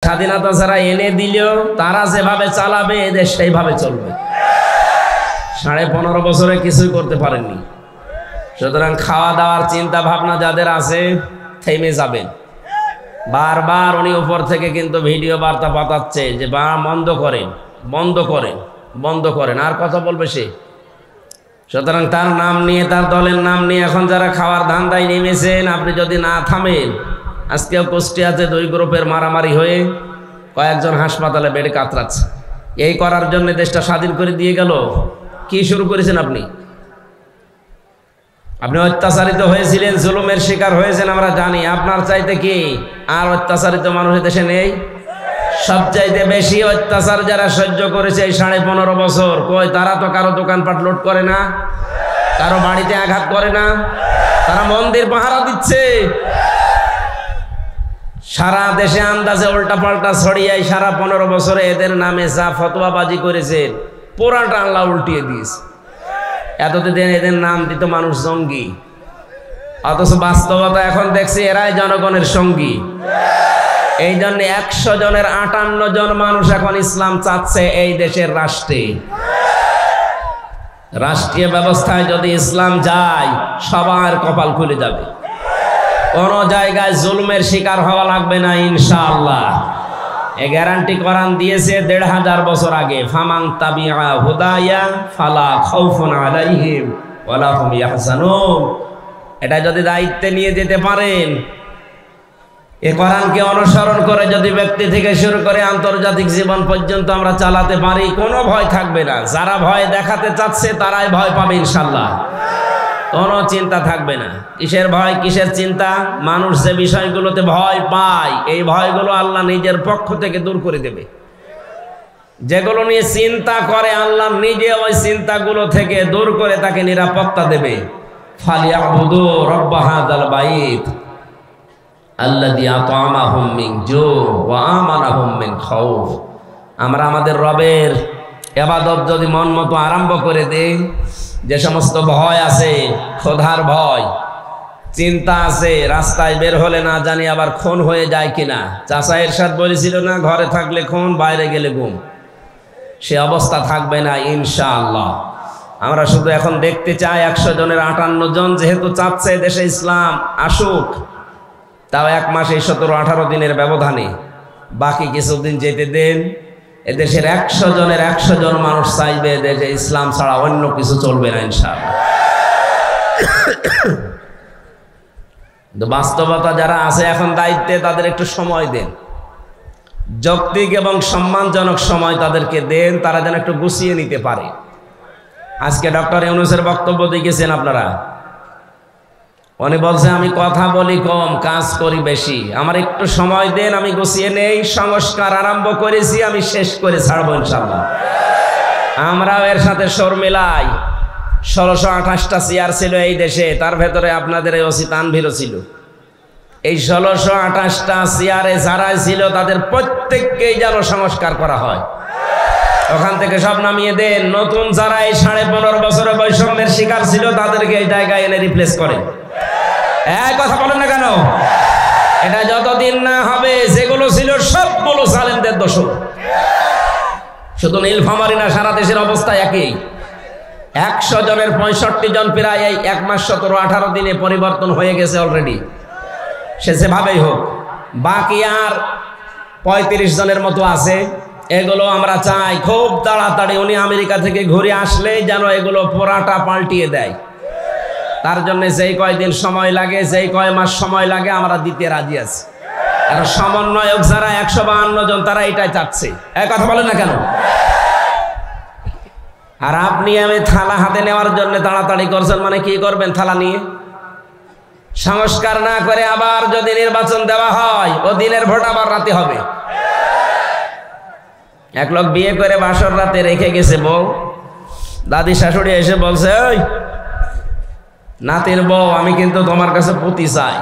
স্বাধীনতা ছাড়া এনে দিলেও তারা যেভাবে চালাবে এদের সেইভাবে চলবে। 15.5 বছরে কিছুই করতে পারেননি। সুতরাং খাওয়া দাওয়ার চিন্তা ভাবনা যাদের আছে থেমে যাবেন। বারবার উনি উপর থেকে কিন্তু ভিডিও বার্তা পাঠাচ্ছে যে বন্ধ করেন, বন্ধ করেন, বন্ধ করেন, আর কথা বলবে সে। সুতরাং তার নাম নিয়ে, তার দলের নাম নিয়ে এখন যারা খাওয়ার ধান্দায় নেমেছেন, আপনি যদি না থামেন, আজকেও কুষ্টিয়াতে 2 গ্রুপের মারামারি হয়ে কয়েকজন হাসপাতালে বেডে কাতরাচ্ছে। এই করার জন্য দেশটা স্বাধীন করে দিয়ে গেল। কি শুরু করেছেন আপনি? আপনি অত্যাচারিত হয়েছিলেন, জুলুমের শিকার হয়েছেন, আমরা জানি। আপনার চাইতে কি আর অত্যাচারিত মানুষের দেশে নেই? সবচাইতে বেশি অত্যাচার যারা সহ্য করেছে এই 15.5 বছর, কই তারা তো কারো দোকানপাট লুট করে না, কারো বাড়িতে আঘাত করে না, তারা মন্দির পাহারা দিচ্ছে। সারা দেশে আন্দাজে উল্টা পাল্টা ছড়িয়ে সারা 15 বছরে এদের নামে যা ফতোয়াবাজি করেছেন পুরাটা আল্লাহ উল্টিয়ে দিয়েছে। এতদিন এদের নাম দিত মানুষ জঙ্গি, অথচ বাস্তবতা এখন দেখছি এরাই জনগণের সঙ্গী। এই জন্য 100 জনের 58 জন মানুষ এখন ইসলাম চাচ্ছে এই দেশের রাষ্ট্রে। রাষ্ট্রীয় ব্যবস্থায় যদি ইসলাম যায় সবার কপাল খুলে যাবে, কোন জায়গায় জুলুমের শিকার হওয়া লাগবে না ইনশাআল্লাহ। এই গ্যারান্টি কোরআন দিয়েছে 1500 বছর আগে। ফামান তাবিআ হুদায়া ফালা খাউফুন আলাইহিম ওয়ালা হুম ইয়াহজানুন। এটা যদি দায়িত্বে নিয়ে যেতে পারেন, এই কোরআনকে অনুসরণ করে যদি ব্যক্তি থেকে শুরু করে আন্তর্জাতিক জীবন পর্যন্ত আমরা চালাতে পারি, কোনো ভয় থাকবে না। যারা ভয় দেখাতে চাচ্ছে তারাই ভয় পাবে ইনশাআল্লাহ, কোনো চিন্তা থাকবে না। কিসের ভয়, কিসের চিন্তা? মানুষ যে বিষয়গুলোতে ভয় পায় এই ভয়গুলো আল্লাহ নিজের পক্ষ থেকে দূর করে দেবে। যেগুলো নিয়ে চিন্তা করে আল্লাহ নিজে ওই চিন্তাগুলো থেকে দূর করে তাকে নিরাপত্তা দেবে। ফালিয়াবুদু রাব্ব হাযাল বাইত আল্লাযী আত'আমাহুম মিন জু' ওয়া আমানাহুম মিন খাউফ। আমরা আমাদের রবের ইবাদত যদি মন মতো আরম্ভ করে দেই, যে সমস্ত ভয় আছে, ক্ষুধার ভয়, চিন্তা আছে, রাস্তায় বের হলে না জানি আবার খুন হয়ে যায় কিনা। চাচা এরশাদ বলেছিল না, ঘরে থাকলে খুন, বাইরে গেলে গুম। সে অবস্থা থাকবে না ইনশাআল্লাহ। আমরা শুধু এখন দেখতে চাই 100 জনের 58 জন যেহেতু চাচ্ছে দেশে ইসলাম আসুক, তাও 1 মাস এই 17-18 দিনের ব্যবধানে, বাকি কিছুদিন যেতে দেন। এদেশের 100 জনের 100 জন মানুষ চাইবে দেশে ইসলাম ছাড়া অন্য কিছু চলবে না ইনশাআল্লাহ। বাস্তবতা যারা আছে এখন দায়িত্বে, তাদের একটু সময় দেন, যৌক্তিক এবং সম্মানজনক সময় তাদেরকে দেন, তারা যেন একটু গুছিয়ে নিতে পারে। আজকে ডক্টর ইউনূসের বক্তব্য দেখেছেন আপনারা, উনি বলছে আমি কথা বলি কম, কাজ করি বেশি, আমার একটু সময় দেন, আমি গুছিয়ে নেই। সংস্কার আরম্ভ করেছি, আমি শেষ করে ছাড়বো ইনশাআল্লাহ। আমরাও এর সাথে সুর মিলাই। 1628টা চেয়ার ছিল এই দেশে, তার ভেতরে আপনাদের এই ওসি তানভীরও ছিল। এই 1628টা চেয়ারে যারা ছিল তাদের প্রত্যেককেই যেন সংস্কার করা হয়। ওখান থেকে সব নামিয়ে দেন। নতুন যারা এই 15.5 বছরে বৈষম্যের শিকার ছিল তাদেরকে এই জায়গায় এনে রিপ্লেস করে। এক কথা বলেন না কেন? এটা যতদিন না হবে যেগুলো ছিল সবগুলো জালেমদের দোষ। শুধু নীলফামারী না, সারা দেশের অবস্থা একই। 100 জনের 65 জন প্রায় এই 1 মাস 17-18 দিনে পরিবর্তন হয়ে গেছে অলরেডি। সে যেভাবেই হোক, বাকি আর 35 জনের মতো আছে। এগুলো আমরা চাই খুব তাড়াতাড়ি উনি আমেরিকা থেকে ঘুরে আসলেই যেন এগুলো পুরাটা পাল্টিয়ে দেয়। তার জন্য যেই কয়দিন সময় লাগে, যেই কয় মাস সময় লাগে আমরা দিতে রাজি আছি। আর সমন্বয়ক যারা 152 জন তারা এটাই চাচ্ছে। এক কথা বলেন না কেন? আর আপনি আমি থালা হাতে নেওয়ার জন্য তাড়াতাড়ি করছেন, মানে কি করবেন থালা নিয়ে? সংস্কার না করে আবার যদি নির্বাচন দেওয়া হয়, ও দিনের ভোট আবার রাতে হবে। এক লোক বিয়ে করে বাসর রাতে রেখে গেছে বউ, দাদি শাশুড়ি এসে বলছে, ওই নাতির বউ আমি কিন্তু তোমার কাছে পুতি চাই।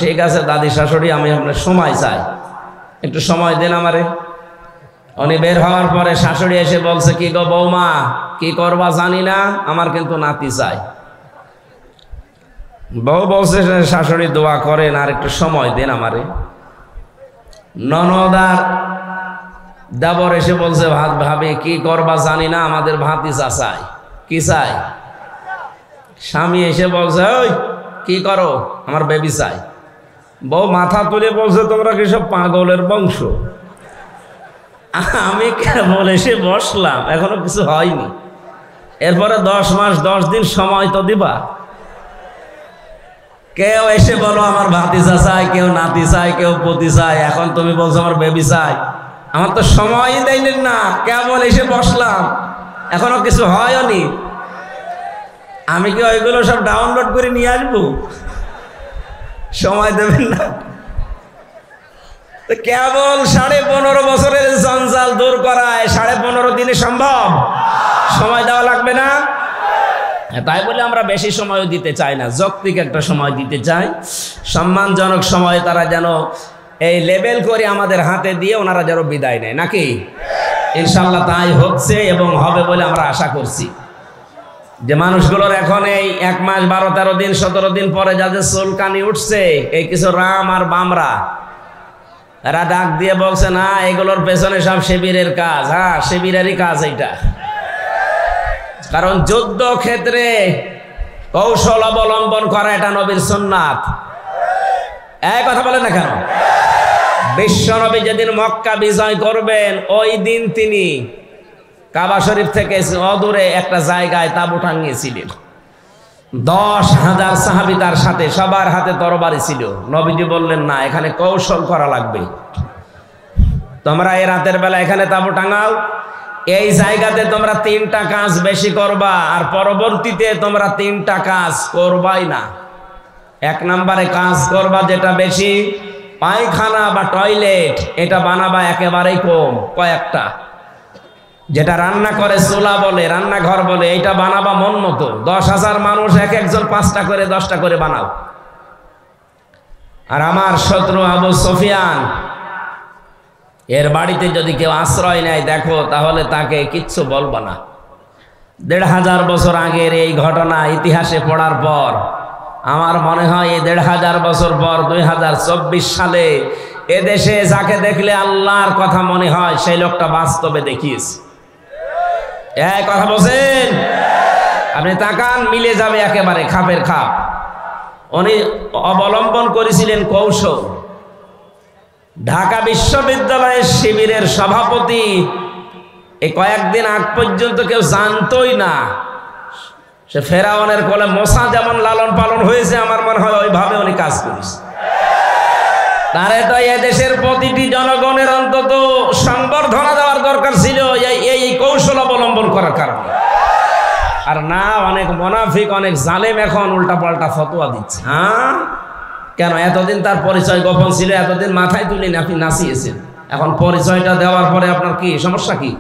ঠিক আছে দাদি শাশুড়ি, আমি আপনার সময় চাই, একটু সময় দেন আমারে। উনি বের হওয়ার পরে শাশুড়ি এসে বলছে, কি গো বৌমা, কি করবা জানি না, আমার কিন্তু নাতি চাই। বউ বলছে, শাশুড়ি দোয়া করেন আর একটু সময় দেন আমারে। ননদার দেবর এসে বলছে, ভাত ভাবি কি করবা জানি না, আমাদের ভাতই চাই। কি চাই? স্বামী এসে বলছে, ওই কি করো? আমার বেবি চাই। বউ মাথা তুলে বলছে, তোমরা কি সব পাগলের বংশ? আমি কেবল এসে বসলাম, এখনো কিছু হয়নি। এরপরে 10 মাস 10 দিন সময় তো দিবা। কেউ এসে বলো আমার ভাতিজা চাই, কেউ নাতি চাই, কেউ পতি চাই, এখন তুমি বলছো আমার বেবি চাই। আমার তো সময়ই দেয়নি না, কেবল এসে বসলাম, এখনো কিছু হয়নি। আমি কি ওইগুলো সব ডাউনলোড করে নিয়ে আসবো? সময় দেবেন না? কেবল 15.5 বছরের জঞ্জাল দূর করায় 15.5 দিনে সম্ভব? সময় দেওয়া লাগবে না? তাই বলে আমরা বেশি সময় দিতে চাই না, যৌক্তিক একটা সময় দিতে চাই, সম্মানজনক সময়। তারা যেন এই লেবেল করে আমাদের হাতে দিয়ে ওনারা যেন বিদায় নেয়, নাকি? ইনশাল্লাহ তাই হচ্ছে এবং হবে বলে আমরা আশা করছি। যে মানুষগুলোর এখন এই 1 মাস 12-13 দিন 17 দিন পরে যাদের চুলকানি উঠছে, এই কিছু রাম আর বামরা, এরা ডাক দিয়ে বলছে, না এগুলোর পেছনে সব শিবিরের কাজ। হ্যাঁ, শিবিরেরই কাজ এইটা। কারণ যুদ্ধ ক্ষেত্রে কৌশল অবলম্বন করা এটা নবীর সুন্নাত। এই কথা বলেন না কেন? বিশ্ব নবী যেদিন মক্কা বিজয় করবেন, ওই দিন তিনি কাবা শরীফ থেকে অদূরে একটা জায়গায় তাঁবু টাঙিয়েছিলেন। 10,000 সাহাবী তার সাথে, সবার হাতে তরবারি ছিল। নবীজি বললেন, না এখানে কৌশল করা লাগবে, তোমরা এই রাতের বেলা এখানে তাঁবু টাঙাও, এই জায়গাতে তোমরা 3টা কাজ বেশি করবা, আর পরবর্তীতে তোমরা 3টা কাজ করবাই না। 1 নম্বরে কাজ করবা যেটা বেশি, পায়খানা বা টয়লেট এটা বানাবা একেবারেই কম, কয়েকটা। যেটা রান্না করে চুলা বলে, রান্নাঘর বলে, এইটা বানাবা মন মতো। 10,000 মানুষ এক একজন 5টা করে 10টা করে বানাও। আর আমার শত্রু আবু সুফিয়ান, এর বাড়িতে যদি কেউ আশ্রয় নেয় দেখো, তাহলে তাকে কিচ্ছু বলবো না। 1,500 বছর আগের এই ঘটনা ইতিহাসে পড়ার পর আমার মনে হয় এই 1,500 বছর পর 2024 সালে এদেশে যাকে দেখলে আল্লাহর কথা মনে হয়, সেই লোকটা বাস্তবে দেখিয়েছে। এই কথা বলছেন? আপনি তাকান, মিলে যাবে একেবারে খাপের খাপ। উনি অবলম্বন করেছিলেন কৌশল। ঢাকা বিশ্ববিদ্যালয়ের শিবিরের সভাপতি এই কয়েকদিন আগ পর্যন্ত কেউ জানতই না। সে ফেরাউনের কোলে মোসা যেমন লালন পালন হয়েছে, আমার মনে হয় ওইভাবে উনি কাজ করেছে। তারে তো এদেশের প্রতিটি জনগণের অন্তত সংবর্ধনা দেওয়ার দরকার ছিল এই কৌশল অবলম্বন করার কারণে। আর না, অনেক মুনাফিক, অনেক জালেম এখন উল্টা পাল্টা ফতোয়া দিচ্ছে। হ্যাঁ, কেন? এতদিন তার পরিচয় গোপন ছিল, এতদিন মাথায় তুলে আপনি নাচিয়েছেন, এখন পরিচয়টা দেওয়ার পরে আপনার কি সমস্যা? কি?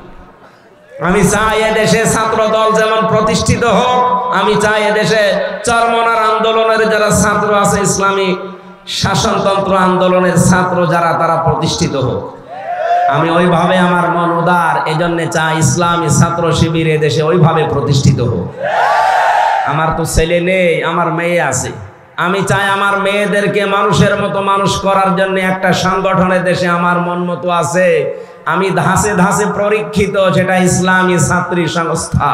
আমি চাই এদেশে ছাত্র দল যেমন প্রতিষ্ঠিত হোক, আমি চাই এদেশে চরমনার আন্দোলনের যারা ছাত্র আছে, ইসলামী শাসনতন্ত্র আন্দোলনের ছাত্র যারা, তারা প্রতিষ্ঠিত হোক। আমি ওইভাবে, আমার মন উদার, এজন্য চাই ইসলামী ছাত্র শিবির এদেশে ওইভাবে প্রতিষ্ঠিত হোক। আমার তো ছেলে নেই, আমার মেয়ে আছে। আমি চাই আমার মেয়েদেরকে মানুষের মতো মানুষ করার জন্য একটা সংগঠনের দেশে আমার মন মতো আছে। আমি ধাসে ধাসে পরীক্ষিত, সেটা ইসলামী ছাত্রী সংস্থা।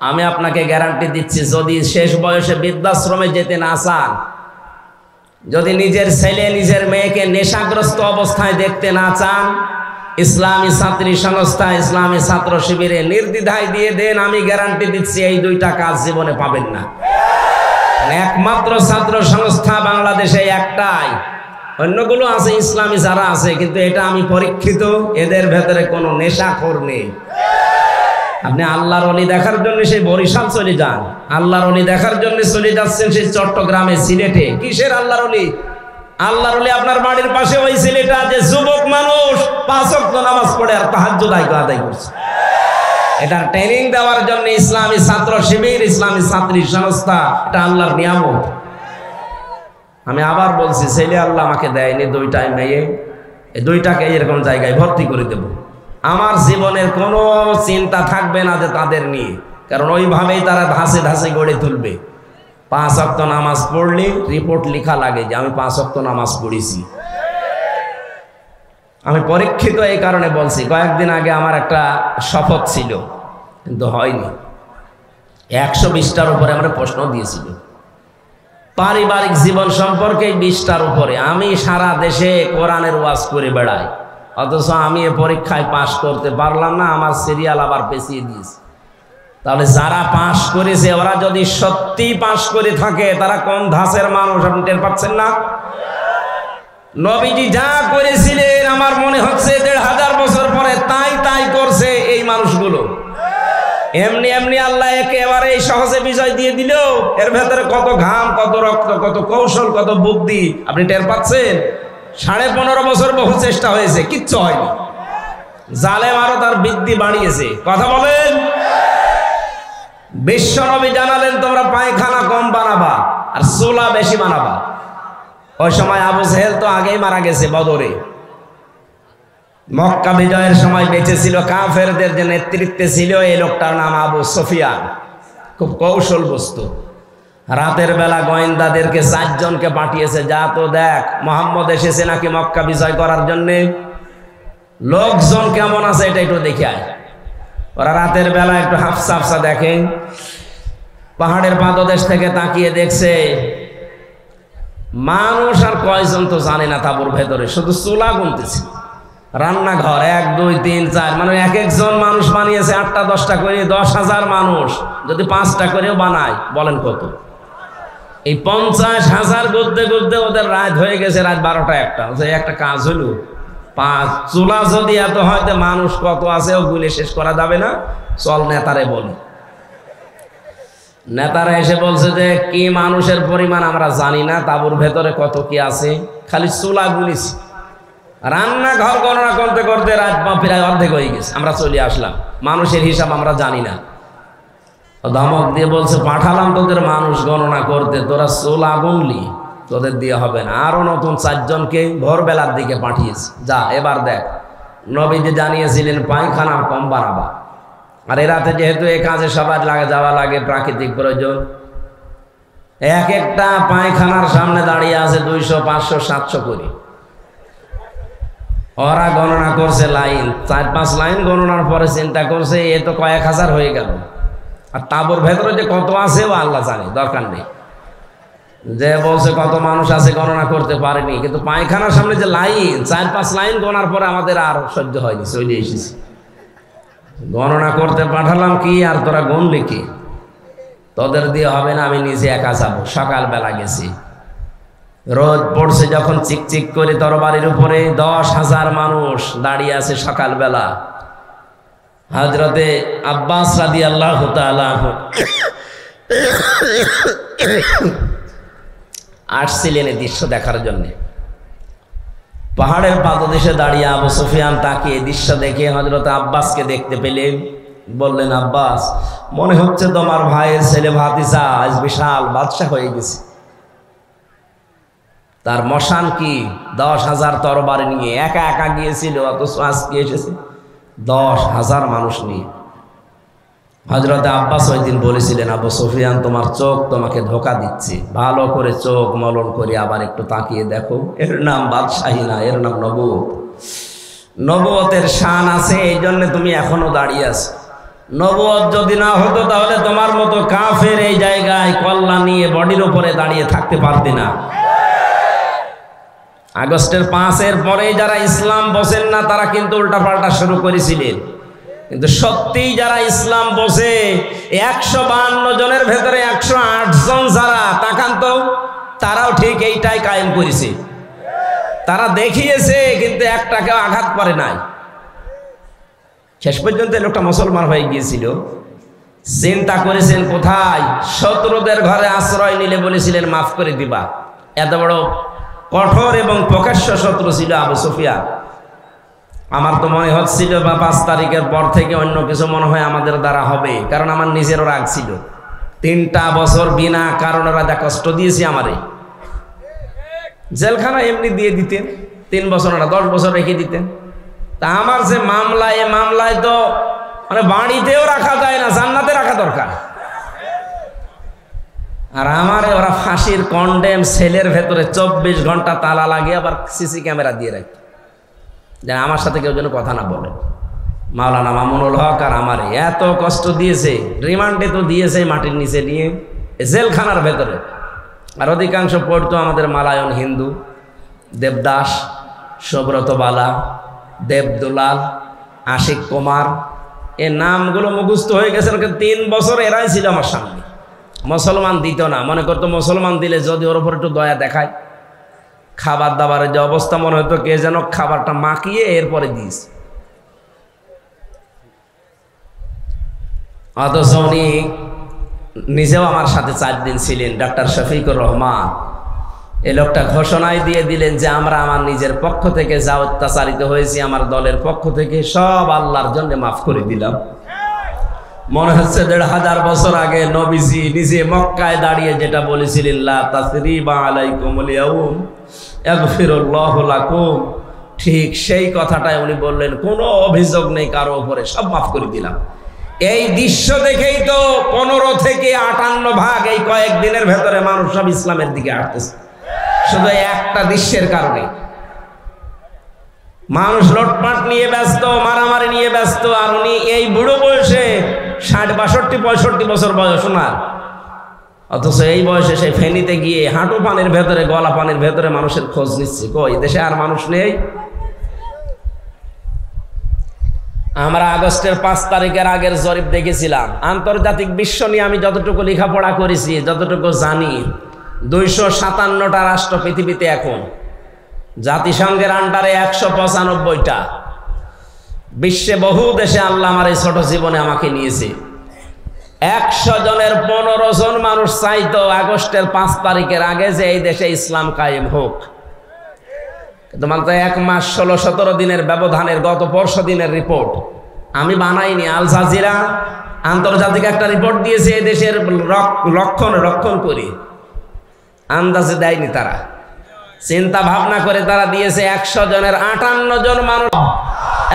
আমি আপনাকে গ্যারান্টি দিচ্ছি, যদি শেষ বয়সে বৃদ্ধাশ্রমে যেতে না চান, যদি নিজের ছেলে নিজের মেয়েকে নেশাগ্রস্ত অবস্থায় দেখতে না চান, ইসলামী ছাত্রী সংস্থা, ইসলামী ছাত্র শিবিরে নির্দ্বিধায় দিয়ে দেন, আমি গ্যারান্টি দিচ্ছি এই 2টা কাজ জীবনে পাবেন না। একমাত্র ছাত্র সংস্থা বাংলাদেশে একটাই, অন্যগুলো আছে ইসলামী যারা আছে, কিন্তু এটা আমি পরীক্ষিত, এদের ভেতরে কোনো নেশাখোর নেই। আপনি আল্লাহর ওলি দেখার জন্য সেই বরিশাল চলে যান, আল্লাহর ওলি দেখার জন্য চলে যাচ্ছেন সেই চট্টগ্রামে, সিলেটে। কিসের আল্লাহর ওলি? আল্লাহর ওলি আপনার বাড়ির পাশে ওই ছেলেটা যে যুবক মানুষ 5 ওয়াক্ত নামাজ পড়ে আর তাহাজ্জুদ আদায় করছে। এটার ট্রেনিং দেওয়ার জন্য ইসলামী ছাত্র শিবির, ইসলামী ছাত্রী সংস্থা, এটা আল্লাহর নিয়ামত। আমি আবার বলছি, ছেলে আল্লাহ আমাকে দেয়নি, 2টাই মেয়ে, এই 2টাকে এরকম জায়গায় ভর্তি করে দেব। আমার জীবনের কোনো চিন্তা থাকবে না যে তাদের নিয়ে, কারণ ওইভাবেই তারা ধাসে ধাসে গড়ে তুলবে। 5 ওয়াক্ত নামাজ পড়লে রিপোর্ট লেখা লাগে যে আমি 5 ওয়াক্ত নামাজ পড়েছি। আমি পরীক্ষিত এই কারণে বলছি, কয়েকদিন আগে আমার একটা শপথ ছিল কিন্তু হয়নি। 120টার উপরে আমরা প্রশ্ন দিয়েছিল পারিবারিক জীবন সম্পর্কে, 20টার উপরে। আমি সারা দেশে কোরআনের ওয়াজ করে বেড়াই, অথচ আমি এ পরীক্ষায় পাশ করতে পারলাম না, আমার সিরিয়াল আবার পেছিয়ে দিয়েছে। তাহলে যারা পাশ করেছে ওরা যদি সত্যি পাশ করে থাকে তারা কোন ধাঁচের মানুষ আপনি টের পাচ্ছেন না? নবীজি যা করেছিলেন আমার মনে হচ্ছে 1500 বছর পরে তাই করছে এই মানুষগুলো। এমনি এমনি আল্লাহ একেবারে সহজে বিজয় দিয়ে দিল। এর ভেতরে কত ঘাম, কত রক্ত, কত কৌশল, কত বুদ্ধি আপনি টের পাচ্ছেন? 15.5 বছর বহু চেষ্টা হয়েছে, কিচ্ছু হয়নি। জালেম আরো তার বৃদ্ধি বাড়িয়েছে। কথা বলেন। বিশ্ব নবী জানালেন তোমরা পায়খানা কম বানাবা আর চুলা বেশি বানাবা। ওই সময় আবু জেহেল তো আগেই মারা গেছে বদরে। মক্কা বিজয়ের সময় বেঁচে ছিল, কাফেরদের যে নেতৃত্বে ছিল এই লোকটার নাম আবু সুফিয়ান। খুব কৌশল বস্তু। রাতের বেলা গোয়েন্দাদেরকে 4 জনকে পাঠিয়েছে, যা তো দেখ মোহাম্মদ এসেছে নাকি মক্কা বিজয় করার জন্যে, লোকজন কেমন আছে এটা একটু দেখে আয়। ওরা রাতের বেলা একটু হাফসা হাফসা দেখে, পাহাড়ের পাদদেশ থেকে তাকিয়ে দেখছে মানুষ আর কয়জন তো জানে না তাঁবুর ভেতরে, শুধু চুলা গুনতেছে। রান্নাঘর 1 2 3 4 মানে এক একজন মানুষ বানিয়েছে 8টা 10টা করে। 10,000 মানুষ যদি 5টা করেও বানায় বলেন কত? এই 50,000 গুনতে গুনতে ওদের রাত হয়ে গেছে, রাত 12টা 1টা। একটা কাজ হলো, 5 চুলা যদি এত হয়তো মানুষ কত আছে ও গুলে শেষ করা যাবে না, চল নেতারে বলি। নেতারা এসে বলছে যে কি মানুষের পরিমাণ আমরা জানি না, তাঁবুর ভেতরে কত কি আছে, খালি চুলা গুলিছি। রান্নাঘর গণনা করতে করতে রাত প্রায় অর্ধেক হয়ে গেছে, আমরা চলে আসলাম, মানুষের হিসাব আমরা জানি না। ধমক দিয়ে বলছে পাঠালাম তোদের মানুষ গণনা করতে, তোরা চুলা গুনলি, তোদের দিয়ে হবে না। আরো নতুন 4 জনকে ভোরবেলার দিকে পাঠিয়েছে, যা এবার দেখ। নবীজি জানিয়েছিলেন পায়খানা কম বানাবা। আর এ রাতে যেহেতু এই কাজে সবার যাওয়া লাগে, প্রাকৃতিক প্রয়োজন, এক একটা পায়খানার সামনে দাঁড়িয়ে আছে 200 500 700 করে। ওরা গণনা করছে লাইন, 4-5 লাইন গণনার পরে চিন্তা করছে এ তো কয়েক হাজার হয়ে গেল। আর তাঁবুর ভেতরে যে কত আছে ও আল্লাহ জানে, দরকার নেই। যে বলছে কত মানুষ আছে গণনা করতে পারেনি, কিন্তু পায়খানার সামনে যে লাইন, 4-5 লাইন গণার পরে আমাদের আর সহ্য হয়নি, চলে এসেছি। গণনা করতে পাঠালাম কি আর তোরা গুনলি কি? তোদের দিয়ে হবে না, আমি নিজে একা যাবো। সকালবেলা গেছি, রোদ পড়ছে যখন চিকচিক করে তরবারির উপরে 10,000 মানুষ দাঁড়িয়ে আছে সকালবেলা। হযরতে আব্বাস রাদিয়াল্লাহু তাআলা আসছিলেন এই দৃশ্য দেখার জন্য। পাহাড়ের পাদদেশে দাঁড়িয়ে আবু সুফিয়ান তাকিয়ে দৃশ্য দেখে হযরতে আব্বাসকে দেখতে পেলেন। বললেন, আব্বাস মনে হচ্ছে তোমার ভাইয়ের ছেলে ভাতিজা আজ বিশাল বাদশা হয়ে গেছে। তার মশান কি 10,000 তরবারি নিয়ে একা একা গিয়েছিল, অথচ আজকে এসেছে 10,000 মানুষ নিয়ে। হযরতে আব্বাস ওই দিন বলেছিলেন, আবু সুফিয়ান তোমার চোখ তোমাকে ধোকা দিচ্ছে, ভালো করে চোখ মলন করে আবার একটু তাকিয়ে দেখো, এর নাম বাদশাহী না, এর নাম নবুয়ত। নবুয়তের শান আছে, এই জন্য তুমি এখনো দাঁড়িয়ে আছো। নবুয়ত যদি না হতো তাহলে তোমার মতো কাফের এই জায়গায় কল্লা নিয়ে বডির উপরে দাঁড়িয়ে থাকতে পারতে না। আগস্টের 5-এর পরে যারা ইসলাম বসেন না তারা কিন্তু উল্টাপাল্টা শুরু করেছিলেন, কিন্তু সত্যিই যারা ইসলাম বসে 152 জনের ভেতরে 108 জন যারা, তাকান তো, তারাও ঠিক এইটাই কায়েম করেছে। তারা দেখিয়েছে কিন্তু একটাকেও আঘাত করে নাই। শেষ পর্যন্ত লোকটা মুসলমান হয়ে গিয়েছিল। চিন্তা করেছেন কোথায়? শত্রুদের ঘরে আশ্রয় নিলে বলেছিলেন মাফ করে দিবা। এত বড় কঠোর এবং প্রকাশ্য শত্রু ছিল আবু সুফিয়ান। আমার তো মনে হচ্ছিল 5 তারিখের পর থেকে অন্য কিছু মনে হয় আমাদের দ্বারা হবে, কারণ আমার নিজেরও রাগ ছিল। 3টা বছর বিনা কারণে রাজা কষ্ট দিয়েছি আমারে। জেলখানা এমনি দিয়ে দিতেন, 3 বছর না 10 বছর রেখে দিতেন। তা আমার যে মামলা, এ মামলায় তো মানে বাড়িতেও রাখা যায় না, জান্নাতে রাখা দরকার। আর আমারে ওরা ফাঁসির কন্ডেম সেলের ভেতরে 24 ঘন্টা তালা লাগিয়ে আবার সিসি ক্যামেরা দিয়ে রাখত। যে আমার সাথে কেউ যেন কথা না বলে। মাওলানা মামুনুল হক আর আমারে এত কষ্ট দিয়েছে, রিমান্ডে তো দিয়েছে মাটির নিচে নিয়ে, জেলখানার ভেতরে। আর অধিকাংশ পড়তো আমাদের মালায়ন হিন্দু, দেবদাস, সুব্রত বালা, দেবদুলাল, আশিক কুমার, এ নামগুলো মুখস্থ হয়ে গেছে। 3 বছর এরাই ছিল আমার সামনে। মুসলমান দিত না, মনে করতো মুসলমান দিলে যদি ওর উপর একটু দয়া দেখায়। খাবার দাবারের যে অবস্থা, মনে হতো কে যেন খাবারটা মাখিয়ে এরপরে দিস। অথচ উনি নিজেও আমার সাথে 4 দিন ছিলেন, ডাক্তার শফিকুর রহমান। এই লোকটা ঘোষণায় দিয়ে দিলেন যে আমরা আমার নিজের পক্ষ থেকে যা অত্যাচারিত হয়েছি, আমার দলের পক্ষ থেকে সব আল্লাহর জন্য মাফ করে দিলাম। মনে হচ্ছে 1500 বছর আগে নবীজি নিজে মক্কায় দাঁড়িয়ে যেটা বলেছিলেন, লা তাসরিবা আলাইকুমুল ইয়াউম ইয়াগফিরুল্লাহু লাকুম, ঠিক সেই কথাটাই উনি বললেন। কোনো অভিযোগ নেই কারো উপরে, সব মাফ করে দিলাম। এই দৃশ্য দেখেই তো 15 থেকে 58 ভাগ এই কয়েকদিনের ভেতরে মানুষ সব ইসলামের দিকে আসতেছে, শুধু একটা দৃশ্যের কারণে। মানুষ লটপাট নিয়ে ব্যস্ত, মারামারি নিয়ে ব্যস্ত, আর উনি এই বুড়ো বয়সে 60, 62, 65 বছর বয়স ওনার, অথচ এই বয়সে সে ফেনীতে গিয়ে হাঁটু পানির ভেতরে, গলা পানির ভেতরে মানুষের খোঁজ নিচ্ছে। কই দেশে আর মানুষ নেই? আমরা আগস্টের 5 তারিখের আগের জরিপ দেখেছিলাম। আন্তর্জাতিক বিশ্ব নিয়ে আমি যতটুকু লেখাপড়া করেছি, যতটুকু জানি, 257টা রাষ্ট্র পৃথিবীতে এখন, জাতিসংঘের আন্ডারে 195টা। বিশ্বে বহু দেশে আল্লাহ আমার এই ছোট জীবনে আমাকে নিয়েছে। 100 জনের 15 জন মানুষ চাইতো আগস্টের 5 তারিখের আগে যে এই দেশে ইসলাম কায়েম হোক। কিন্তু মাত্র 1 মাস 16-17 দিনের ব্যবধানের গত পরশু দিনের রিপোর্ট আমি বানাইনি, আল জাজিরা আন্তর্জাতিক একটা রিপোর্ট দিয়েছে। এই দেশের রক্ষণ করি আন্দাজে দেয়নি তারা, চিন্তা ভাবনা করে তারা দিয়েছে 100 জনের 58 জন মানুষ।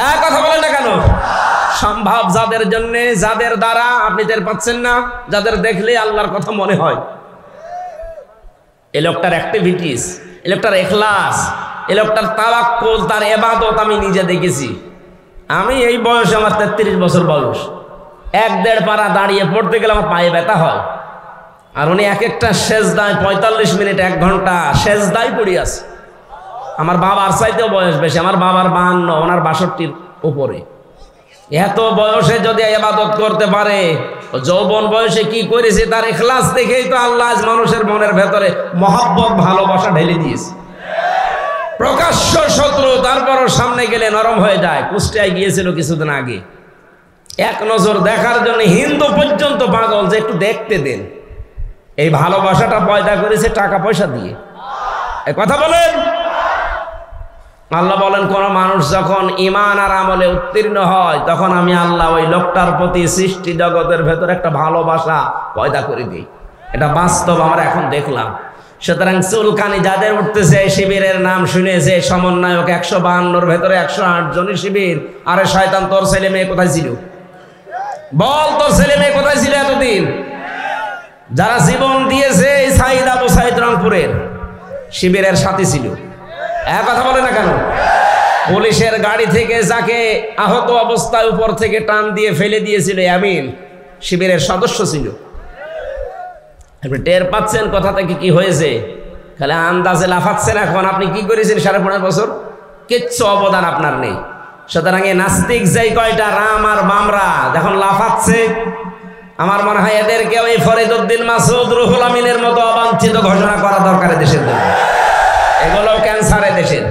এক কথা বলেন না কেন? সম্ভব যাদের জন্য, যাদের দ্বারা আপনি টের পাচ্ছেন না, যাদের দেখলে আল্লাহর কথা মনে হয়। এই লোকটার অ্যাক্টিভিটিস, এই লোকটার ইখলাস, এই লোকটার তাওয়াক্কুল, তার ইবাদত আমি নিজে দেখেছি। আমি এই বয়সে, আমার 33 বছর বয়স, 1-1.5 পারা দাঁড়িয়ে পড়তে গেলে আমার পায়ে ব্যথা হয়। আর উনি এক একটা সেজদায় 45 মিনিট 1 ঘন্টা সেজদায় পড়ে আছে। আমার বাবার চাইতেও বয়স বেশি, আমার বাবার 52, ওনার 62-র উপরে। এত বয়সে যদি ইবাদত করতে পারে, যৌবন বয়সে কি করেছে তার ইখলাস দেখেই তো আল্লাহ মানুষের মনের ভেতরে মহব্বত, ভালোবাসা ঢেলে দিয়েছে। প্রকাশ্য শত্রু, তারপরও সামনে গেলে নরম হয়ে যায়। কুষ্টিয়ায় গিয়েছিল কিছুদিন আগে, এক নজর দেখার জন্য হিন্দু পর্যন্ত পাগল যে একটু দেখতে দেন। এই ভালোবাসাটা পয়দা করেছে টাকা পয়সা দিয়ে। এই কথা বলেন। আল্লাহ বলেন, কোন মানুষ যখন ঈমান আর আমলে উত্তীর্ণ হয়, তখন আমি আল্লাহ ওই লোকটার প্রতি সৃষ্টি জগতের ভেতর একটা ভালোবাসা পয়দা করে দিই। এটা বাস্তব, আমরা এখন দেখলাম। সুতরাং চুলকানি যাদের উঠতেছে, শিবিরের নাম শুনেছে, সমন্বয়ক 152-র ভেতরে 108 জনের শিবির। আরে শয়তান, তোর ছেলে মেয়ে কোথায় ছিল? বল, তোর ছেলে মেয়ে কোথায় ছিল এতদিন? যারা জীবন দিয়েছে এই সাইদ আবু সাইদ রংপুরের শিবিরের সাথী ছিল। এক কথা বলে না কেন? পুলিশের গাড়ি থেকে যাকে আহত অবস্থায় উপর থেকে টান দিয়ে ফেলে দিয়েছিল, আমিন শিবিরের সদস্য ছিল। আপনি টের পাচ্ছেন কথা থেকে কি হয়েছে? খালি আন্দাজে লাফাচ্ছেন। এখন আপনি কি করেছেন 15.5 বছর? কিচ্ছু অবদান আপনার নেই। সুতরাং এই নাস্তিক যেই কয়টা রাম আর বামরা যখন লাফাচ্ছে, আমার মনে হয় এদেরকেও এই ফরিদউদ্দিন মাসুদ, রুহুল আমিনের মতো অবাঞ্ছিত ঘোষণা করা দরকার দেশের জন্য। এগুলো ক্যান্সারে দেশের।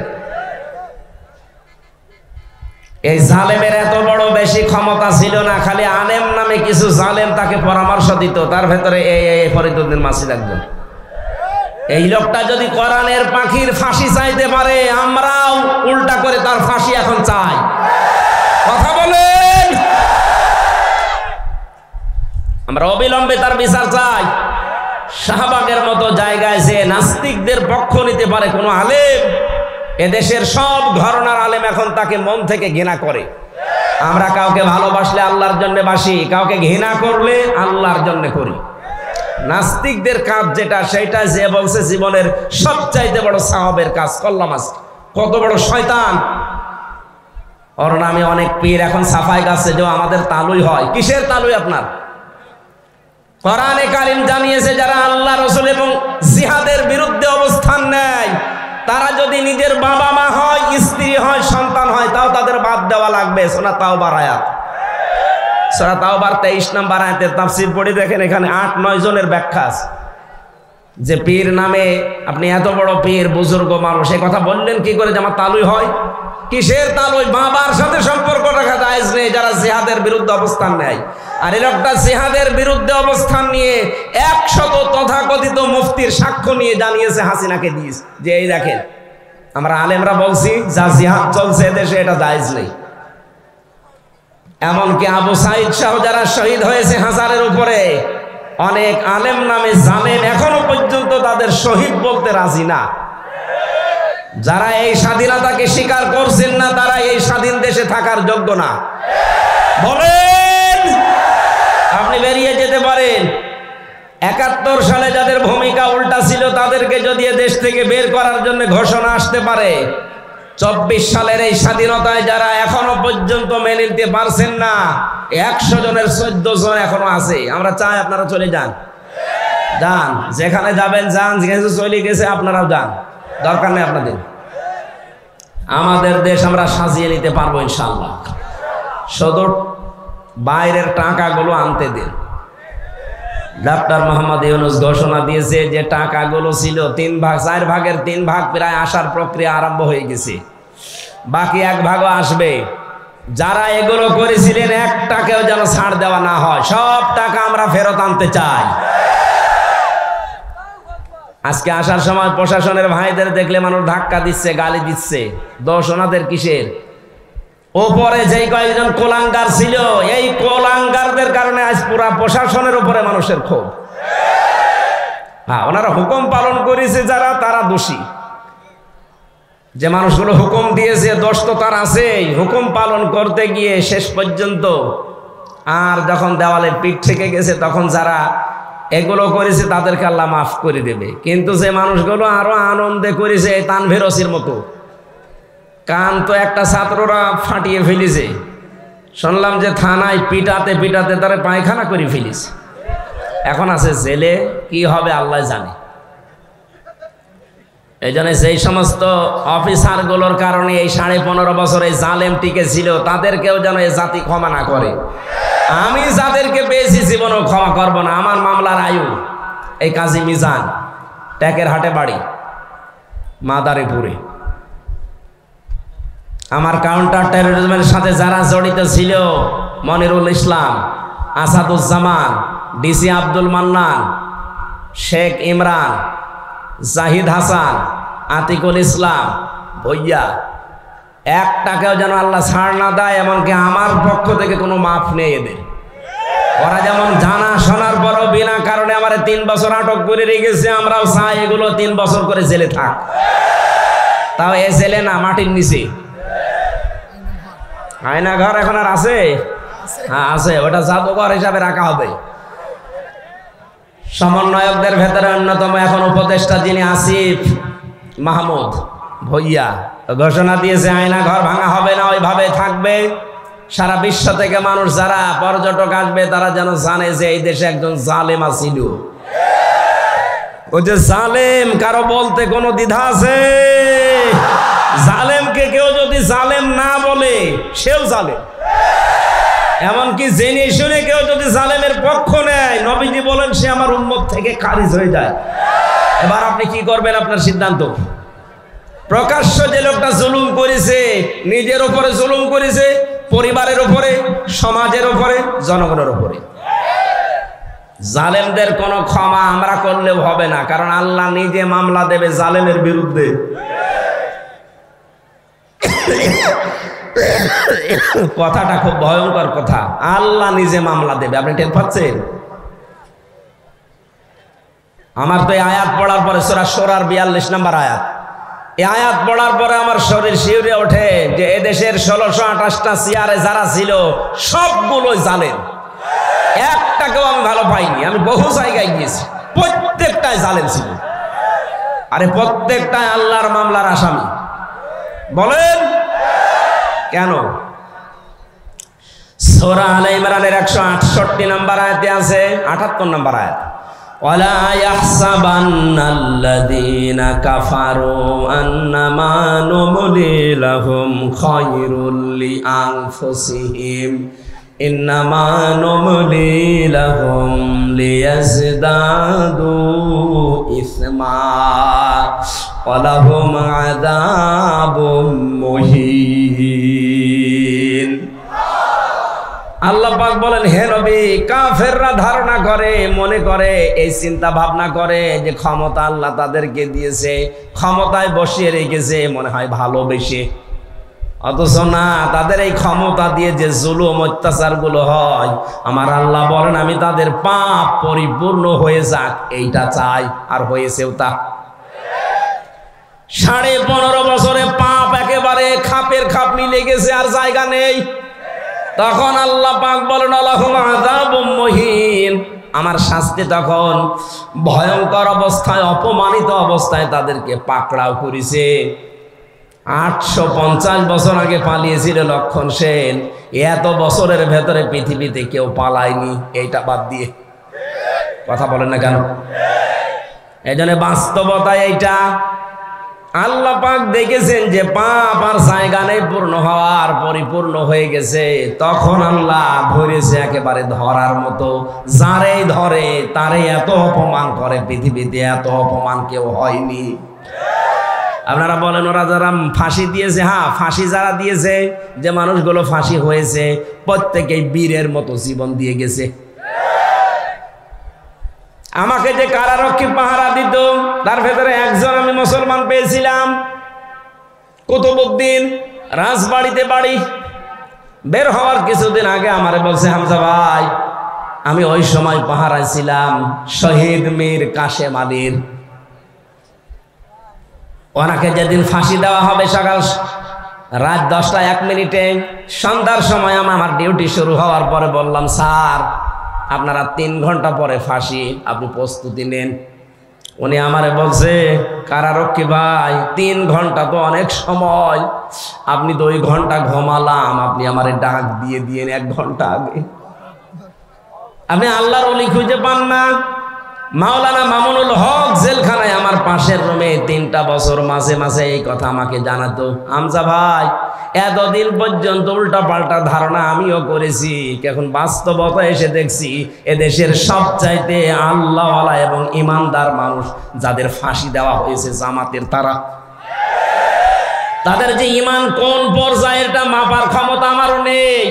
এই জালেমের এত বড় বেশি ক্ষমতা ছিল না, খালি আলেম নামে কিছু জালেম তাকে পরামর্শ দিত, তার ভেতরে এই ফরিদউদ্দিন মাসুদ একজন। এই লোকটা যদি কোরআনের পাখির ফাঁসি চাইতে পারে, আমরাও উল্টা করে তার ফাঁসি এখন চাই। কথা বলেন। আমরা অবিলম্বে তার বিচার চাই। শাহবাগের মতো জায়গায় যে নাস্তিকদের পক্ষ নিতে পারে কোন আলেম, এদেশের সব ঘরানার আলেম এখন তাকে মন থেকে ঘৃণা করে। আমরা কাউকে ভালোবাসলে আল্লাহর জন্য বাসি, কাউকে ঘৃণা করলে আল্লাহর জন্য করি। নাস্তিকদের কাজ যেটা, সেটা যে বলছে জীবনের সবচাইতে বড় সাওয়াবের কাজ করলাম। আজকে কত বড় শয়তান! ওর নামে অনেক পীর এখন সাফাই গাছে যে আমাদের তালুই হয়। কিসের তালুই আপনার? কোরআনে কারীম জানিয়েছে যারা আল্লাহ রাসূল এবং জিহাদের বিরুদ্ধে অবস্থান নেয় তারা যদি নিজের বাবা মা হয়, স্ত্রী হয়, সন্তান হয়, তাও তাদের বাদ দেওয়া লাগবে। সূরা তাওবার আয়াত, সূরা তাওবার 23 নম্বর আয়াতের তাফসীর পড়ে দেখেন, এখানে 8-9 জনের ব্যাখ্যা আছে যে পীর নামে আপনি এত বড় পীর বুজুর্গ মানুষ এই কথা বললেন কি করে যে আমার তালুই হয়? কিসের তালুই? বাবার সাথে সম্পর্ক রাখা জায়েজ নেই যারা জিহাদের বিরুদ্ধে অবস্থান নেয়। আর এই লোকটা জিহাদের বিরুদ্ধে অবস্থান নিয়ে 100 তথাকথিত মুফতির সাক্ষ্য নিয়ে জানিয়েছে হাসিনাকে দিস যে এই দেখেন আমরা আলেমরা বলছি যা জিহাদ চলছে দেশে এটা জায়েজ নেই। এমনকি আবু সাইদ সহ যারা শহীদ হয়েছে হাজারের উপরে, অনেক আলেম নামে জালেম এখনো পর্যন্ত তাদের শহীদ বলতে রাজি না। যারা এই স্বাধীনতাকে স্বীকার করছেন না তারা এই স্বাধীন দেশে থাকার যোগ্য না। বলেন, আপনি বেরিয়ে যেতে পারেন। 71 সালে যাদের ভূমিকা উল্টা ছিল তাদেরকে যদি দেশ থেকে বের করার জন্য ঘোষণা আসতে পারে, 24 সালের এই স্বাধীনতায় যারা এখনো পর্যন্ত মেনে নিতে পারছেন না 100 জনের 14 জন এখনো আছে। আমরা চাই আপনারা চলে যান, যান যেখানে যাবেন যান, যেখানে চলে গেছে আপনারাও যান, দরকার নেই আপনাদের। আমাদের দেশ আমরা সাজিয়ে নিতে পারবো ইনশাআল্লাহ। শুধু বাইরের টাকাগুলো আনতে দিন। ডক্টর মোহাম্মদ ইউনূস ঘোষণা দিয়েছে যে টাকাগুলো ছিল 3 ভাগ, 4 ভাগের 3 ভাগ প্রায় আসার প্রক্রিয়া আরম্ভ হয়ে গেছে, বাকি 1 ভাগও আসবে। যারা এগুলো করেছিলেন 1 টাকাও যেন ছাড় দেওয়া না হয়, সব টাকা আমরা ফেরত আনতে চাই। আজকে আসার সময় প্রশাসনের ভাইদের দেখলে মানুষ ধাক্কা দিচ্ছে, গালি দিচ্ছে, দোষ ওনাদের কিসের? ওপরে যেই কয়েকজন কোলাঙ্গার ছিল এই কোলাঙ্গারদের কারণে আজ পুরা প্রশাসনের উপরে মানুষের ক্ষোভ। হ্যাঁ, ওনারা হুকুম পালন করেছে যারা, তারা দোষী। যে মানুষগুলো হুকুম দিয়েছে দোষ তো তার আছেই, হুকুম পালন করতে গিয়ে শেষ পর্যন্ত আর যখন দেওয়ালের পিঠ থেকে গেছে তখন যারা এগুলো করেছে তাদেরকে আল্লাহ মাফ করে দেবে। কিন্তু যে মানুষগুলো আরো আনন্দে করেছে এই তানভীর ওসির মতো, কান তো একটা ছাত্ররা ফাটিয়ে ফেলেছে, শুনলাম যে থানায় পিটাতে পিটাতে তারা পায়খানা করে ফেলেছে, এখন আছে জেলে। কি হবে আল্লাহ জানে। এই জন্য সেই সমস্ত অফিসারগুলোর কারণে এই 15.5 বছর এই জালেম টিকে ছিল, তাদেরকেও যেন এই জাতি ক্ষমা না করে। আমি যাদেরকে পেয়েছি জীবনও ক্ষমা করব না। আমার মামলার আয়ু এই কাজী মিজান, ট্যাকের হাটে বাড়ি, মাদারীপুরে। আমার কাউন্টার টেরোরিজমের সাথে যারা জড়িত ছিল, মনিরুল ইসলাম, আসাদুজ্জামান, ডিসি আব্দুল মান্নান, শেখ ইমরান, জাহিদ হাসান, আতিকুল ইসলাম, ভইয়া, 1 টাকাও যেন আল্লাহ ছাড় না দেয়। এমনকি আমার পক্ষ থেকে কোনো মাফ নেই এদের। ওরা যেমন জানা শোনার পরও বিনা কারণে আমার 3 বছর আটক করে রেখেছে, আমরাও চাই এগুলো 3 বছর করে জেলে থাক। তাও এ জেলে না, মাটির নিচে। আয়না ঘর এখন আর আছে? হ্যাঁ আছে, ওটা জাদুঘর হিসাবে রাখা হবে। সমন্বয়কদের ভেতরে অন্যতম এখন উপদেষ্টা যিনি আসিফ মাহমুদ ভইয়া ঘোষণা দিয়েছে আয়না ঘর ভাঙা হবে না, ওইভাবে থাকবে। সারা বিশ্ব থেকে মানুষ যারা পর্যটক আসবে তারা যেন জানে যে এই দেশে একজন জালেম আছিল। ওই যে জালেম, কারো বলতে কোনো দ্বিধা আছে? জালেমকে কেউ যদি জালেম না বলে সেও জালেম। এমনকি জেনে শুনে কেউ যদি জালেমের পক্ষ নেয়, নবীজি বলেন সে আমার উম্মত থেকে খারিজ হয়ে যায়। এবার আপনি কি করবেন? আপনার সিদ্ধান্ত। প্রকাশ্য যে লোকটা জুলুম করেছে, নিজের উপরে জুলুম করেছে, পরিবারের উপরে, সমাজের উপরে, জনগণের উপরে। জালেমদের কোনো ক্ষমা আমরা করলেও হবে না, কারণ আল্লাহ নিজে মামলা দেবে জালেমের বিরুদ্ধে। কথাটা খুব ভয়ঙ্কর কথা, আল্লাহ নিজে মামলা দেবে। আপনি টের পাচ্ছেন? আমার তো এই আয়াত পড়ার পরে সূরা শুরার 42 নম্বর আয়াত, এই আয়াত পড়ার পরে আমার শরীর শিউরে ওঠে যে এদেশের 1628টা চেয়ারে যারা ছিল সবগুলোই জালেম। একটাকেও আমি ভালো পাইনি। আমি বহু জায়গায় গিয়েছি, প্রত্যেকটাই জালেম ছিল। আরে প্রত্যেকটাই আল্লাহর মামলার আসামি। বলেন কেন? সূরা আলে ইমরানের 168 নম্বর আয়াতে আছে, 78 নম্বর আয়াত, ওয়ালা ইয়াহসাবান্নাল্লাযীনা কাফারু আন্নামা নুমলি লাহুম খায়রুল লিআনফুসিহিম ইন্নামা নুমলি লাহুম লিয়াজদাদু ইসমা ওয়া লাহুম আযাবুম মুহিন। আল্লাহ পাক বলেন, হে নবী, কাফেররা ধারণা করে, মনে করে, এই চিন্তা ভাবনা করে যে ক্ষমতা আল্লাহ তাদেরকে দিয়েছে, ক্ষমতায় বসিয়ে রেখেছে মনে হয় ভালোবেসে। অথচ না, তাদের এই ক্ষমতা দিয়ে যে জুলুম অত্যাচার গুলো হয়, আমার আল্লাহ বলেন আমি তাদের পাপ পরিপূর্ণ হয়ে যাক এইটা চাই, আর হয়েছেও তা। 15.5 বছরে পাপ একেবারে খাপের খাপ মিলে গেছে, আর জায়গা নেই। তখন আল্লাহ পাক বলেন লাহুম আযাবুম মুহিন, আমার শাস্তি তখন ভয়ঙ্কর অবস্থায়, অপমানিত অবস্থায় তাদেরকে পাকড়াও করেছে। 850 বছর আগে পালিয়েছিল লক্ষণ সেন, এত বছরের ভেতরে পৃথিবীতে কেউ পালায়নি, এইটা বাদ দিয়ে। কথা বলেন না কেন? এই জন্য বাস্তবতা এইটা। আল্লাহ পাক দেখেছেন যে পাপ আর জায়গা নেই পূর্ণ হওয়ার, পরিপূর্ণ হয়ে গেছে, তখন আল্লাহ ধরেছে একেবারে ধরার মতো। যারেই ধরে তারে এত অপমান করে, পৃথিবীতে এত অপমান কেউ হয়নি। আপনারা বলেন ওরা যারা ফাঁসি দিয়েছে, হ্যাঁ ফাঁসি যারা দিয়েছে, যে মানুষগুলো ফাঁসি হয়েছে প্রত্যেকেই বীরের মতো জীবন দিয়ে গেছে। আমাকে যে কারারক্ষী পাহারা দিত তার ভেতরে একজন আমি মুসলমান পেয়েছিলাম, কুতুবউদ্দিন, রাজবাড়িতে বাড়ি। বের হওয়ার কিছুদিন আগে আমারে বলছে, হামজা ভাই, আমি ওই সময় পাহারায় ছিলাম শহীদ মীর কাশেম আলীর। ওনাকে যেদিন ফাঁসি দেওয়া হবে সকাল রাত 10টা 1 মিনিটে, সন্ধ্যার সময় আমার ডিউটি শুরু হওয়ার পরে বললাম, স্যার আপনারা 3 ঘন্টা পরে ফাঁসি, আপনি প্রস্তুতি নেন। উনি আমারে বলছে, কারারক্ষী ভাই 3 ঘন্টা তো অনেক সময়, আপনি 2 ঘন্টা ঘুমালাম, আপনি আমারে ডাক দিয়ে দিয়েন 1 ঘন্টা আগে। আপনি আল্লাহর ওলি খুঁজে পান না? মাওলানা মামুনুল হক জেলখানায় আমার পাশের রুমে 3টা বছর মাঝে মাঝে এই কথা আমাকে জানাতো, হামজা ভাই এতদিন পর্যন্ত উল্টা পাল্টা ধারণা আমিও করেছি, এখন বাস্তবতা এসে দেখছি এদেশের সবচাইতে আল্লাহওয়ালা এবং ইমানদার মানুষ যাদের ফাঁসি দেওয়া হয়েছে জামাতের, তাদের যে ইমান কোন পর্যায়ে এটা মাপার ক্ষমতা আমারও নেই।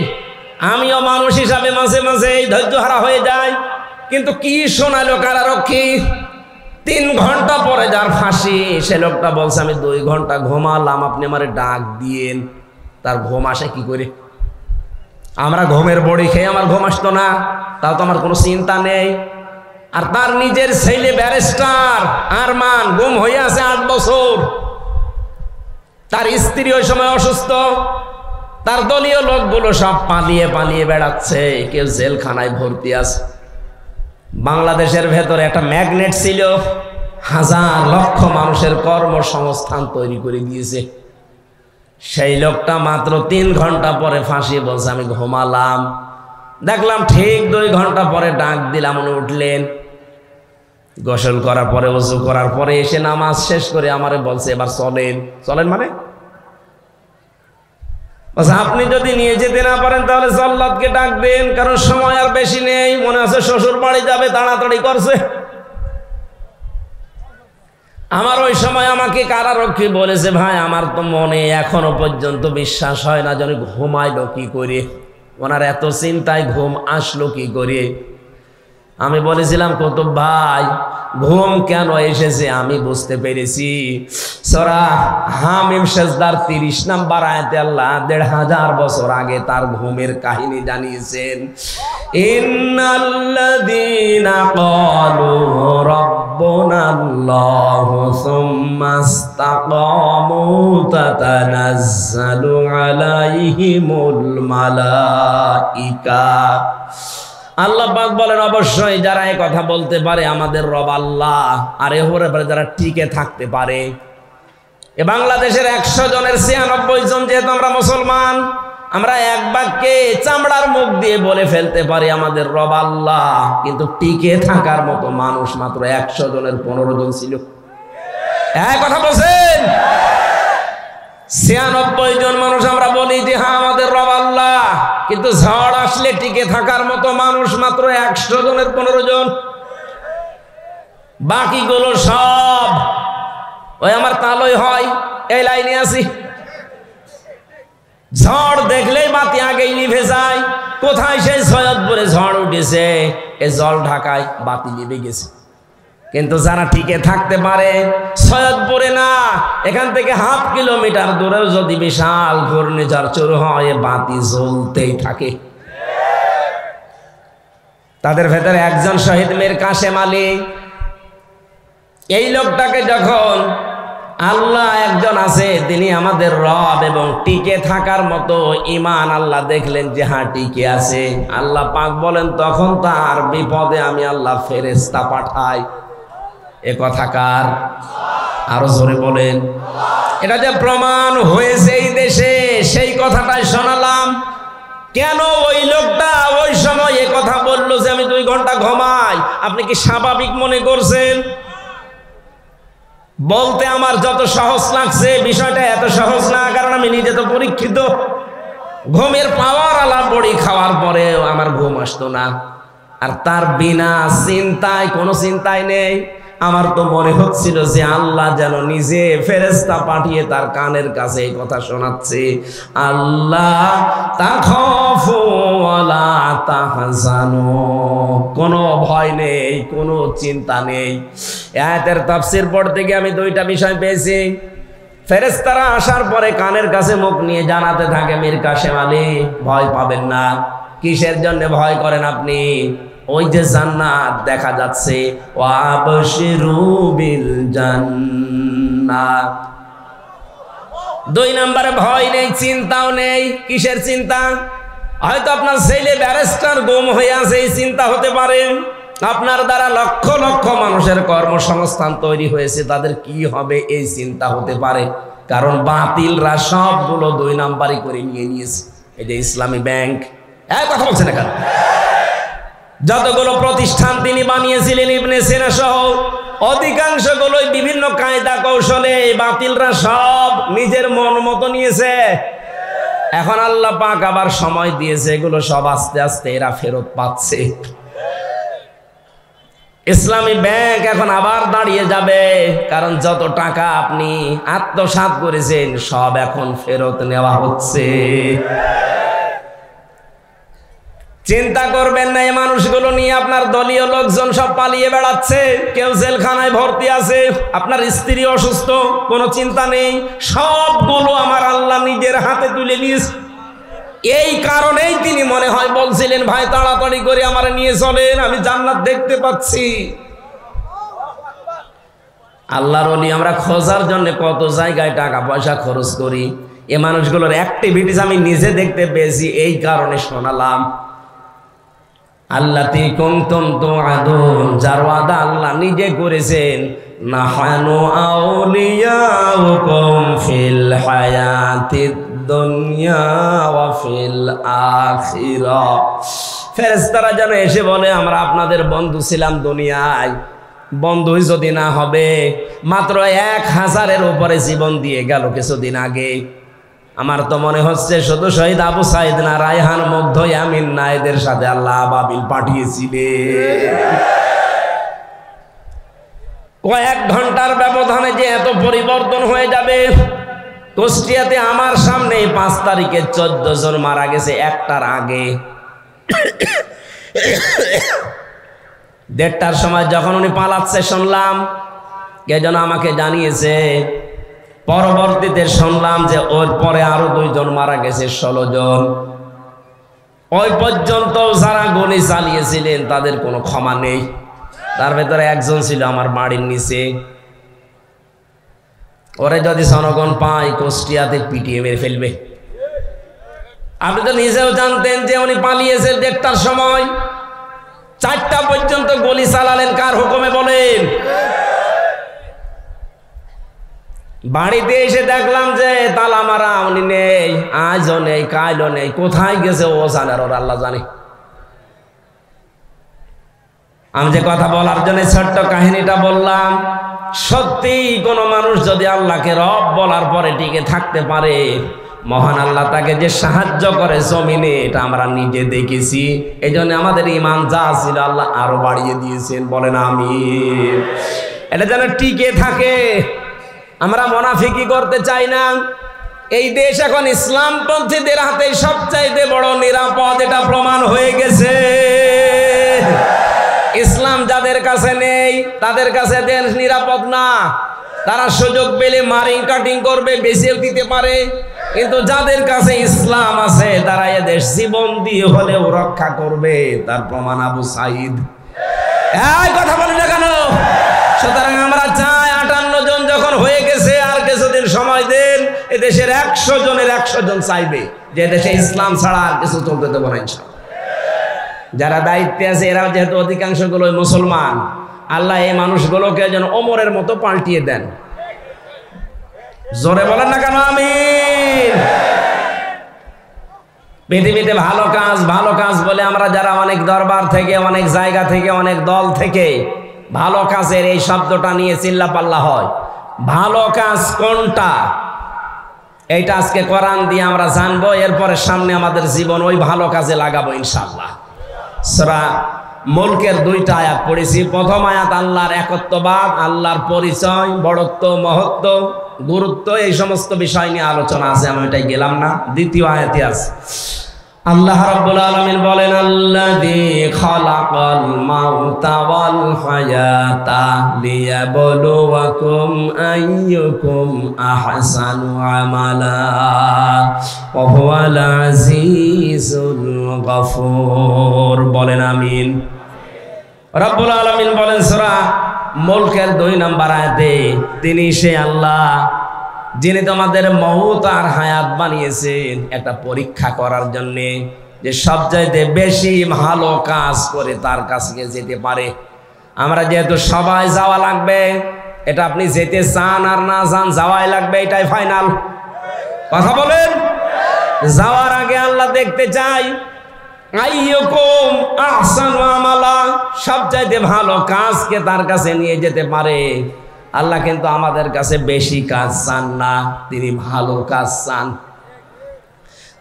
আমিও মানুষ হিসাবে মাঝে মাঝে এই ধৈর্য হারা হয়ে যায়। কিন্তু কি শোনালো কারারক্ষী, 3 ঘন্টা পরে যার ফাঁসি সে লোকটা বলছে আমি 2 ঘন্টা ঘুমালাম, আপনি আমারে ডাক দিয়েন। তার ঘুম আসে কি করে? আমরা ঘুমের বড়ি খেয়ে আমার ঘুম আসতো না, তাও তো আমার কোনো চিন্তা নেই। আর তার নিজের ছেলে ব্যারিস্টার আরমান গুম হয়ে আছে 8 বছর, তার স্ত্রী ওই সময় অসুস্থ, তার দলীয় লোকগুলো সব পালিয়ে পালিয়ে বেড়াচ্ছে, কেউ জেলখানায় ভর্তি আছে। বাংলাদেশের ভেতরে একটা ম্যাগনেট ছিল, 1000 লক্ষ মানুষের কর্মসংস্থান তৈরি করে দিয়েছে। সেই লোকটা মাত্র 3 ঘন্টা পরে ফাঁসি বলছে আমি ঘুমালাম। দেখলাম ঠিক 2 ঘন্টা পরে ডাক দিলাম, উনি উঠলেন, গোসল করার পরে ওযু করার পরে এসে নামাজ শেষ করে আমারে বলছে এবার চলেন। চলেন মানে আপনি যদি নিয়ে যেতে না পারেন তাহলে জল্লাদকে ডাক দেন, কারণ সময় আর বেশি নেই, মনে আছে শ্বশুর বাড়ি যাবে, তাড়াতাড়ি করছে। আমার ওই সময় আমাকে কারারক্ষী বলেছে, ভাই আমার তো মনে এখনো পর্যন্ত বিশ্বাস হয় না যেন ঘুমাইলো কি করে, ওনার এত চিন্তায় ঘুম আসলো কি করে। আমি বলেছিলাম কুতুব ভাই ঘুম কেন এসেছে আমি বুঝতে পেরেছি। সূরা হামিম সিজদার 30 নম্বর আয়াতে আল্লাহ 1500 বছর আগে তার ঘুমের কাহিনী জানিয়েছেন। ইন্নাল্লাযীনা ক্বালু রাব্বুনাল্লাহু সুম্মা ইসতাকামু তাতানাজ্জালু আলাইহিমুল মালাইকা। আল্লাহ পাক বলেন অবশ্যই যারা এই কথা বলতে পারে আমাদের রব আল্লাহ, আর এর উপরে যারা টিকে থাকতে পারে, এ বাংলাদেশের 100 জনের 96 জন যেহেতু আমরা মুসলমান, আমরা এক বাক্যে চামড়ার মুখ দিয়ে বলে ফেলতে পারি আমাদের রব আল্লাহ, কিন্তু টিকে থাকার মতো মানুষ মাত্র 100 জনের 15 জন ছিল। এক কথা বলছেন, 96 জন মানুষ আমরা বলি যে হ্যাঁ আমাদের রব আল্লাহ, কিন্তু ঝড় আসলে টিকে থাকার মতো মানুষ মাত্র 100 জনের 15 জন। বাকিগুলো সব ওই আমার তালই হয় এই লাইনে আছি, ঝড় দেখলেই বাতি আগেই নিভে যায়। কোথায় সেই সৈয়দপুরে ঝড় উঠেছে, এ জল ঢাকায় বাতি নিভে গেছে। কিন্তু যারা টিকে থাকতে পারে, সৈয়দপুরে না, এখান থেকে 1/2 কিলোমিটার দূরেও যদি বিশাল ঘূর্ণিঝড় শুরু হয়, বাতি জ্বলতেই থাকে। তাদের ভেতরে একজন শহীদ মীর কাশেম আলী। এই লোকটাকে যখন আল্লাহ একজন আছে, তিনি আমাদের রব, এবং টিকে থাকার মতো ঈমান আল্লাহ দেখলেন যে হ্যাঁ টিকে আছে, আল্লাহ পাক বলেন তখন তার বিপদে আমি আল্লাহ ফেরেশতা পাঠাই। এ কথা কার? আরো জোরে বলেন। এটা যে প্রমাণ হয়েছে এই দেশে, সেই কথাটাই শোনালাম। কেন ওই লোকটা ওই সময় এ কথা বললো যে আমি 2 ঘন্টা ঘুমাই? আপনি কি স্বাভাবিক মনে করছেন? বলতে আমার যত সহজ লাগছে, বিষয়টা এত সহজ না, কারণ আমি নিজে তো পরীক্ষিত। ঘুমের পাওয়ার আলা বড়ি খাওয়ার পরেও আমার ঘুম আসতো না, আর তার বিনা চিন্তায়, কোনো চিন্তাই নেই। আমার তো মনে হচ্ছিল যে আল্লাহ যেন নিজে ফেরেশতা পাঠিয়ে তার কানের কাছে এই কথা শোনাচ্ছে, আল্লাহ তাখাফু ওয়ালা তাহজানু, কোনো ভয় নেই, কোনো চিন্তা নেই। আয়াতের তাফসীর পড়তে গিয়ে আমি 2টা বিষয় পেয়েছি। ফেরেশতারা আসার পরে কানের কাছে মুখ নিয়ে জানাতে থাকে, মীর কাশেম আলী ভয় পাবেন না। কিসের জন্য ভয় করেন আপনি? ওই যে জান্নাত দেখা যাচ্ছে, ওয়াবশিরু বিল জান্নাত। 2 নম্বরে ভয় নেই, চিন্তাও নেই। কিসের চিন্তা? হয়তো আপনার ছেলে ব্যারিস্টার গুম হয়ে আছে, এই চিন্তা হতে পারে। আপনার দ্বারা লক্ষ লক্ষ মানুষের কর্মসংস্থান তৈরি হয়েছে, তাদের কি হবে এই চিন্তা হতে পারে। কারণ বাতিলরা সবগুলো 2 নাম্বারই করে নিয়ে নিয়েছে। এই যে ইসলামী ব্যাংক, এক কথা বলছেন না কেন? যতগুলো প্রতিষ্ঠান তিনি বানিয়েছিলেন ইবনে সিনা সহ, অধিকাংশগুলোই বিভিন্ন কায়দা কৌশলে বাতিলরা সব নিজের মন মতো নিয়েছে। এখন আল্লাহ পাক আবার সময় দিয়েছে, এগুলো সব আস্তে আস্তে এরা ফেরত পাচ্ছে। ইসলামী ব্যাংক এখন আবার দাঁড়িয়ে যাবে, কারণ যত টাকা আপনি আত্মসাৎ করেছেন সব এখন ফেরত নেওয়া হচ্ছে। চিন্তা করবেন না, এই মানুষগুলো নিয়ে আপনার দলীয় লোকজন সব পালিয়ে বেড়াচ্ছে, কেউ জেলখানায় ভর্তি আছে, আপনার স্ত্রী অসুস্থ, কোনো চিন্তা নেই, সবগুলো আমার আল্লাহ নিজের হাতে তুলে নিয়েছে। এই কারণেই তিনি মনে হয় বলছিলেন, ভাই তাড়াতাড়ি করে আমার নিয়ে চলেন, আমি জান্নাত দেখতে পাচ্ছি। আল্লাহর ওলি আমরা খোঁজার জন্য কত জায়গায় টাকা পয়সা খরচ করি, এ মানুষগুলোর অ্যাক্টিভিটিস আমি নিজে দেখতে পেয়েছি, এই কারণে শোনালাম। আল্লাতি কুনতুম তুআদুন, যার ওয়াদা আল্লাহ নিজে করেছেন, নাহানু আউলিয়াউকুম ফিল হায়াতিদ দুনিয়া ওয়া ফিল আখিরাহ। ফেরেশতারা যেন এসে বলে, আমরা আপনাদের বন্ধু ছিলাম দুনিয়ায়, বন্ধুই যদি না হবে, মাত্র 1000-এর উপরে জীবন দিয়ে গেল কিছুদিন আগে। আমার তো মনে হচ্ছে শুধু শহীদ আবু সাইদ না, রায়হান, মুগ্ধ, ইয়ামিন না, এদের সাথে আল্লাহ আবাবিল পাঠিয়েছিলেন। কয়েক ঘন্টার ব্যবধানে যে এত পরিবর্তন হয়ে যাবে। কুষ্টিয়াতে আমার সামনে 5 তারিখে 14 জন মারা গেছে, 1টার আগে। 1:30টার সময় যখন উনি পালাচ্ছে শুনলাম, কে যেন আমাকে জানিয়েছে। পরবর্তীতে শুনলাম যে ওর পরে আরো 2 জন মারা গেছে, 16 জন। ওই পর্যন্ত যারা গুলি চালিয়েছিলেন তাদের কোনো ক্ষমা নেই। তার ভেতরে একজন ছিল আমার বাড়ির নিচে, ওরে যদি জনগণ পায় কুষ্টিয়াতে পিটিয়ে মেরে ফেলবে। আপনি তো নিজেও জানতেন যে উনি পালিয়েছে 1:30টার সময়, 4টা পর্যন্ত গুলি চালালেন কার হুকুমে বলেন? বাড়িতে এসে দেখলাম যে তালা মারা, উনি নেই, আজও নেই, কালও নেই, কোথায় গেছে ও জানে, ওর আল্লাহ জানে। আমি যে কথা বলার জন্য ছোট্ট কাহিনীটা বললাম, সত্যি কোনো মানুষ যদি আল্লাহকে রব বলার পরে টিকে থাকতে পারে, মহান আল্লাহ তাকে যে সাহায্য করে জমিনে, এটা আমরা নিজে দেখেছি। এই জন্য আমাদের ঈমান যা ছিল আল্লাহ আরো বাড়িয়ে দিয়েছেন, বলেন আমিন। এটা যেন টিকে থাকে। আমরা মুনাফিকি করতে চাই না। এই দেশ এখন ইসলামপন্থীদের হাতে সবচাইতে বড় নিরাপদ, এটা প্রমাণ হয়ে গেছে। ইসলাম যাদের কাছে নেই তাদের কাছে দেশ নিরাপদ না। তারা সুযোগ পেলে মারিং কাটিং করবে, বেঁচেও দিতে পারে। কিন্তু যাদের কাছে ইসলাম আছে তারা এ দেশ জীবন দিয়ে হলেও রক্ষা করবে। তার প্রমাণ আবু সাইদ। এই কথা বলি না কেন? সুতরাং আমরা চাই 58 জন যখন হয়ে গেছে, আর কিছুদিন সময় দেন। এ দেশের 100 জনের 100 জন চাইবে যে দেশে ইসলাম ছাড়া আর কিছু চলতে দেবো না ইনশাআল্লাহ। যারা দায়িত্বে আছে এরা যেহেতু অধিকাংশ গুলো মুসলমান, আল্লাহ এই মানুষগুলোকে যেন ওমরের মতো পাল্টিয়ে দেন। জোরে বলেন না কেন আমিন। পৃথিবীতে ভালো কাজ বলে আমরা যারা অনেক দরবার থেকে, অনেক জায়গা থেকে, অনেক দল থেকে ভালো কাজের এই শব্দটা নিয়ে চিল্লাপাল্লা হয়। ভালো কাজ কোনটা এইটা আজকে কোরআন দিয়ে আমরা জানবো। এরপরে সামনে আমাদের জীবন ওই ভালো কাজে লাগাবো ইনশাআল্লাহ। সূরা মুলকের 2টা আয়াত পড়েছি। প্রথম আয়াত আল্লাহর একত্ববাদ, আল্লাহর পরিচয়, বড়ত্ব, মহত্ব, গুরুত্ব, এই সমস্ত বিষয় নিয়ে আলোচনা আছে, আমি ওইটাই গেলাম না। দ্বিতীয় আয়াতে আছে আল্লাহ রাব্বুল আলামিন বলেন, আল্লাযী খালাকাল মাউতা ওয়াল হায়াতা লিয়াবলুয়াকুম আইয়ুকুম আহসানু আমালা ওয়া হুয়াল আজিজুল গফুর। বলেন আমিন। রাব্বুল আলামিন বলেন সূরা মুলকের 2 নম্বর আয়াতে, তিনি সে আল্লাহ যিনি তোমাদের মউত আর হায়াত বানিয়েছেন একটা পরীক্ষা করার জন্য, যে সবচাইতে বেশি ভালো কাজ করে তার কাছে যেতে পারে। আমরা যেহেতু সবাই যাওয়া লাগবে, এটা আপনি যেতে চান আর না চান যাওয়াই লাগবে, এটাই ফাইনাল। কথা বলেন। যাওয়ার আগে আল্লাহ দেখতে চাই আইয়ুকুম আহসানু আমালা, সবচাইতে ভালো কাজকে তার কাছে নিয়ে যেতে পারে। আল্লাহ কিন্তু আমাদের কাছে বেশি কাজ চান না, তিনি ভালো কাজ চান।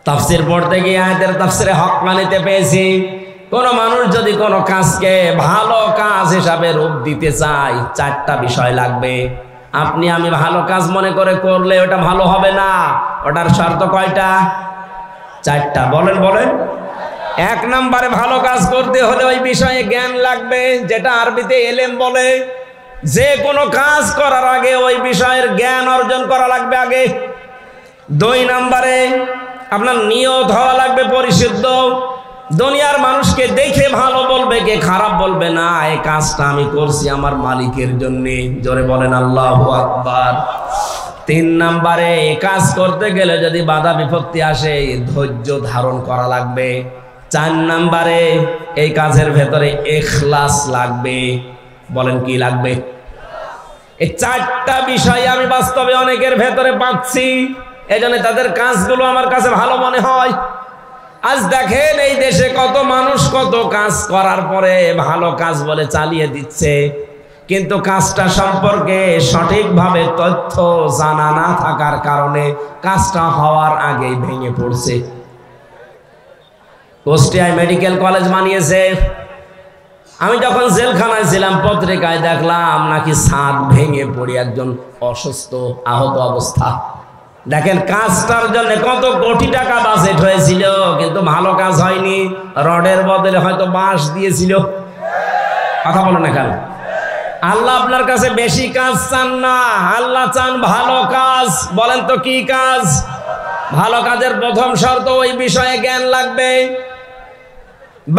তাফসীর পড়তে গিয়ে আয়াতের তাফসীরে হক্কানিতে পেয়েছি, কোন মানুষ যদি কোনো কাজকে ভালো কাজ হিসাবে রূপ দিতে চায়, 4টা বিষয় লাগবে। আপনি আমি ভালো কাজ মনে করে করলে ওটা ভালো হবে না। ওটার শর্ত কয়টা? 4টা। বলেন বলেন। 1 নম্বরে ভালো কাজ করতে হলে ওই বিষয়ে জ্ঞান লাগবে, যেটা আরবিতে এলেম বলে। যে কোনো কাজ করার আগে ওই বিষয়ের জ্ঞান অর্জন করা লাগবে আগে। 2 নম্বরে আপনার নিয়ত হওয়া লাগবে পরিশুদ্ধ। দুনিয়ার মানুষকে দেখে ভালো বলবে, কে খারাপ বলবে না। এই কাজটা আমি করছি আমার মালিকের জন্য। জোরে বলেন আল্লাহু আকবার। 3 নম্বরে এই কাজ করতে গেলে যদি বাধা বিপত্তি আসে, ধৈর্য ধারণ করা লাগবে। 4 নম্বরে এই কাজের ভেতরে ইখলাস লাগবে। বলেন কি লাগবে? এই 4টা বিষয় আমি বাস্তবে অনেকের ভেতরে পাচ্ছি, এজন্য তাদের কাজগুলো আমার কাছে ভালো মনে হয়। আজ দেখেন এই দেশে কত মানুষ কত কাজ করার পরে ভালো কাজ বলে চালিয়ে দিচ্ছে, কিন্তু কাজটা সম্পর্কে সঠিকভাবে তথ্য জানা না থাকার কারণে কাজটা হওয়ার আগেই ভেঙে পড়ছে। কুষ্টিয়ায় মেডিকেল কলেজ বানিয়েছে। আমি যখন জেলখানায় ছিলাম পত্রিকায় দেখলাম নাকি ছাদ ভেঙে পড়ে একজন অসুস্থ আহত অবস্থা। দেখেন কাজটার জন্য কত কোটি টাকা বাজেট হয়েছিল, কিন্তু ভালো কাজ হয়নি। রডের বদলে হয়তো বাঁশ দিয়েছিল। কথা বলেন না কেন? আল্লাহ আপনার কাছে বেশি কাজ চান না, আল্লাহ চান ভালো কাজ। বলেন তো কি কাজ? ভালো কাজের প্রথম শর্ত ওই বিষয়ে জ্ঞান লাগবে।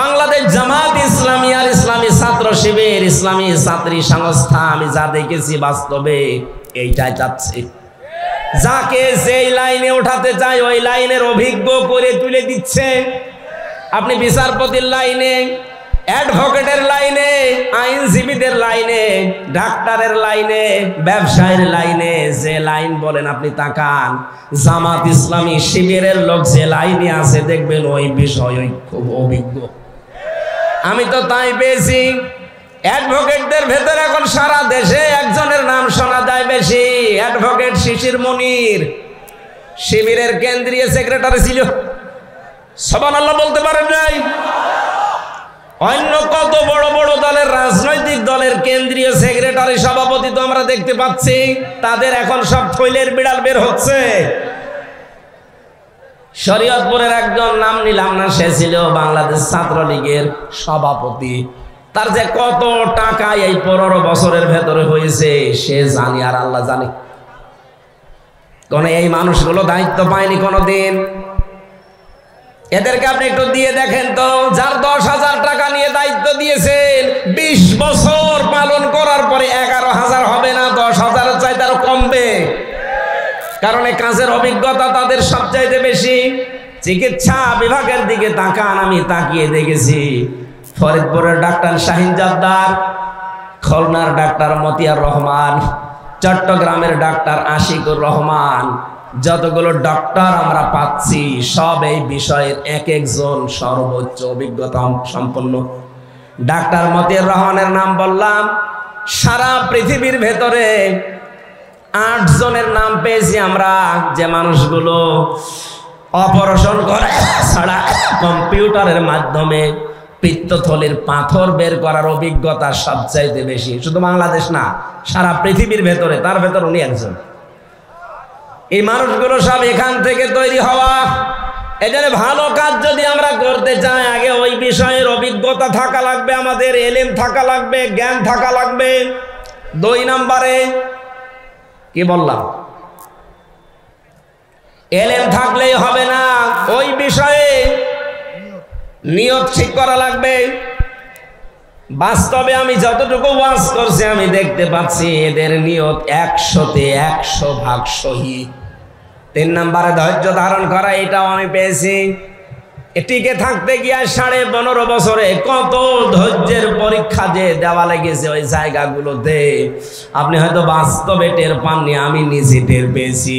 বাংলাদেশ জামাত ইসলামী আর ইসলামী ছাত্র শিবির, ইসলামী ছাত্রী সংস্থা, আমি যা দেখেছি বাস্তবে এইটাই চাচ্ছে। যাকে যেই লাইনে ওঠাতে চায় ওই লাইনের অভিজ্ঞ করে তুলে দিচ্ছে। আপনি বিচারপতির লাইনে অ্যাডভোকেটের লাইনে, আইনজীবীদের লাইনে, ডাক্তারের লাইনে, ব্যবসায়ের লাইনে, যে লাইন বলেন আপনি তাকান, জামাত ইসলামী শিবিরের লোক যে লাইনে আছে দেখবেন ওই বিষয় খুব অভিজ্ঞ। আমি তো তাই পেয়েছি। অ্যাডভোকেটদের ভেতরে এখন সারা দেশে একজনের নাম শোনা যায় বেশি, অ্যাডভোকেট শিশির মনির। শিবিরের কেন্দ্রীয় সেক্রেটারি ছিল, সুবহানাল্লাহ বলতে পারেন নাই? অন্য কত বড় বড় দলের, রাজনৈতিক দলের কেন্দ্রীয় সেক্রেটারি, সভাপতি তো আমরা দেখতে পাচ্ছি, তাদের এখন সব থইলের বিড়াল বের হচ্ছে। শরীয়তপুরের একজন, নাম নিলাম না, সে ছিল বাংলাদেশ ছাত্রলীগের সভাপতি। তার যে কত টাকা এই 15 বছরের ভেতরে হয়েছে সে জানি আর আল্লাহ জানে। কোন এই মানুষগুলো দায়িত্ব পায়নি কোনোদিন। এদেরকে আপনি একটু দিয়ে দেখেন তো, যার 10,000 টাকা নিয়ে দায়িত্ব দিয়েছেন, 20 বছর পালন করার পরে 11,000 হবে না, 10,000-এর চাইতে আরো কমবে। কারণ এই কাজের অভিজ্ঞতা তাদের সবচাইতে বেশি। চিকিৎসা বিভাগের দিকে তাকান, আমি তাকিয়ে দেখেছি ফরিদপুরের ডাক্তার শাহিন জাদ্দার, খুলনার ডাক্তার মতিয়ার রহমান, চট্টগ্রামের ডাক্তার আশিকুর রহমান, যতগুলো ডক্টর আমরা পাচ্ছি সব এই বিষয়ের এক একজন সর্বোচ্চ অভিজ্ঞতা সম্পন্ন। ডাক্তার মতিয়ার রহমানের নাম বললাম, সারা পৃথিবীর ভেতরে 8 জনের নাম পেয়েছি আমরা, যে মানুষগুলো অপারেশন করে ছাড়া কম্পিউটারের মাধ্যমে পিত্তথলির পাথর বের করার অভিজ্ঞতা সবচাইতে বেশি। শুধু বাংলাদেশ না, সারা পৃথিবীর ভেতরে, তার ভেতর উনি একজন। এই মানুষগুলো সব এখান থেকে তৈরি হওয়া। এজন্য ভালো কাজ যদি আমরা করতে চাই, আগে ওই বিষয়ের অভিজ্ঞতা থাকা লাগবে, আমাদের এলেম থাকা লাগবে, জ্ঞান থাকা লাগবে। 2 নম্বরে কি বললাম, এলেম থাকলেই হবে না, ওই বিষয়ে নিয়ত ঠিক করা লাগবে। বাস্তবে আমি যতটুকু ওয়াজ করছি আমি দেখতে পাচ্ছি এদের নিয়ত 100-তে 100 ভাগ সহি। 3 নম্বরে ধৈর্য ধারণ করা, এটাও আমি পেয়েছি। টিকে থাকতে গিয়ে 15.5 বছরে কত ধৈর্যের পরীক্ষা যে দেওয়া লেগেছে ওই জায়গাগুলোতে, আপনি হয়তো বাস্তবে টের পাননি, আমি নিজে টের পেয়েছি।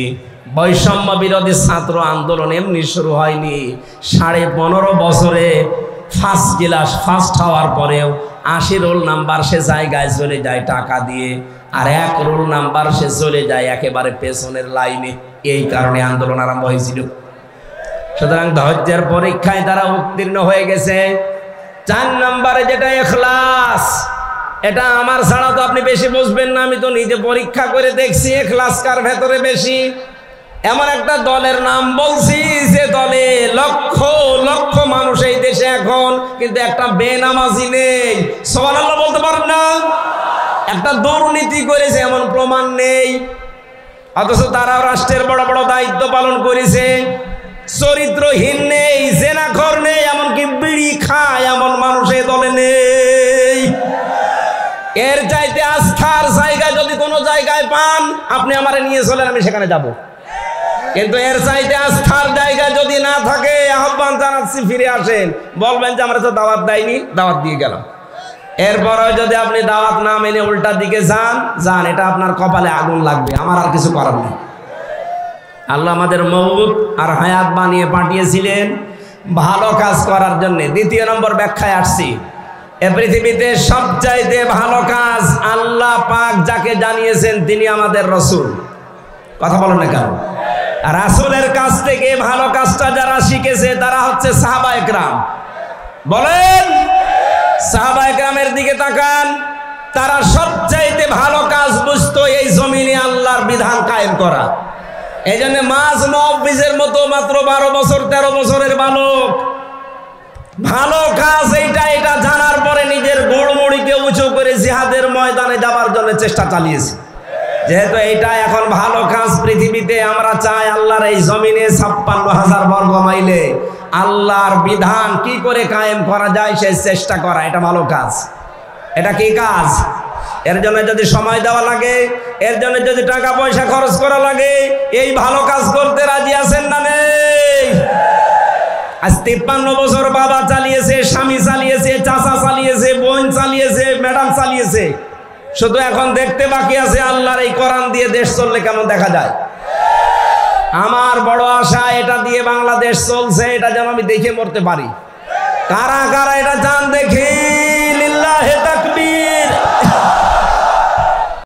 বৈষম্য বিরোধী ছাত্র আন্দোলন এমনি শুরু হয়নি, 15.5 বছরে ফার্স্ট ক্লাস ফার্স্ট হওয়ার পরেও 80 রোল নাম্বার সে জায়গায় চলে যায় টাকা দিয়ে, আর 1 রোল নাম্বার সে চলে যায় একেবারে পেছনের লাইনে। এই কারণে আন্দোলন আরম্ভ হয়েছিল। সুতরাং ধৈর্যের পরীক্ষায় তারা উত্তীর্ণ হয়ে গেছে। 4 নম্বরে যেটা ইখলাস, এটা আমার ছাড়া তো আপনি বেশি বুঝবেন না, আমি তো নিজে পরীক্ষা করে দেখছি ইখলাস কার ভেতরে বেশি। এমন একটা দলের নাম বলছি যে দলে লক্ষ লক্ষ মানুষ এই দেশে এখন, কিন্তু একটা বেনামাজি নেই। সুবহানাল্লাহ বলতে পারেন না? একটা দুর্নীতি করেছে এমন প্রমাণ নেই, অথচ তারা রাষ্ট্রের বড় বড় দায়িত্ব পালন করেছে। চরিত্রহীন নেই, জেনাখোর নেই, এমনকি বিড়ি খায় এমন মানুষ এই দলে নেই। এর চাইতে আস্থার জায়গা যদি কোনো জায়গায় পান, আপনি আমারে নিয়ে চলেন, আমি সেখানে যাব। কিন্তু এর চাইতে আস্থার জায়গা যদি না থাকে, আহ্বান জানাচ্ছি ফিরে আসেন। বলবেন যে আমরা তো দাওয়াত দেয়নি, দাওয়াত দিয়ে গেলাম। এরপরে যদি আপনি দাওয়াত না মেনে উল্টা দিকে যান, এটা আপনার কপালে আগুন লাগবে, আমার আর কিছু করার নেই। আল্লাহ আমাদের মওত আর হায়াত বানিয়ে পাঠিয়েছিলেন ভালো কাজ করার জন্য। 2 নম্বর ব্যাখ্যায় আসছি, এ পৃথিবীতে সবচাইতে ভালো কাজ আল্লাহ পাক যাকে জানিয়েছেন তিনি আমাদের রাসূল। কথা বলেন না কেন? রাসূলের কাছ থেকে ভালো কাজটা যারা শিখেছে তারা হচ্ছে সাহাবায়ে কেরাম। বলেন, সাহাবায়ে কেরামের দিকে তাকান, তারা সবচাইতে ভালো কাজ বুঝতো এই জমিনে আল্লাহর বিধান কায়েম করা। এই জন্য মাঝ নবীজের মতো মাত্র 12 বছর 13 বছরের বালক ভালো কাজ এটা জানার পরে নিজের গোড়মুড়িকে উঁচু করে জিহাদের ময়দানে যাবার জন্য চেষ্টা চালিয়েছে। যেহেতু এইটা এখন ভালো কাজ পৃথিবীতে, আমরা চাই আল্লাহর এই জমিনে 56,000 বর্গ মাইলে আল্লাহর বিধান কি করে কায়েম করা যায় সেই চেষ্টা করা, এটা ভালো কাজ। এটা কি কাজ? এর জন্য যদি সময় দেওয়া লাগে, এর জন্য যদি টাকা পয়সা খরচ করা লাগে, এই ভালো কাজ করতে রাজি আছেন না নেই? আজ 53 বছর বাবা চালিয়েছে, স্বামী চালিয়েছে, চাচা চালিয়েছে। ম্যাডাম চালিয়েছে, শুধু এখন দেখতে বাকি আছে আল্লাহর এই কোরআন দিয়ে দেশ চললে কেমন দেখা যায়। আমার বড় আশা এটা দিয়ে বাংলাদেশ চলছে, এটা যেন আমি দেখে মরতে পারি। কারা কারা এটা চান দেখি?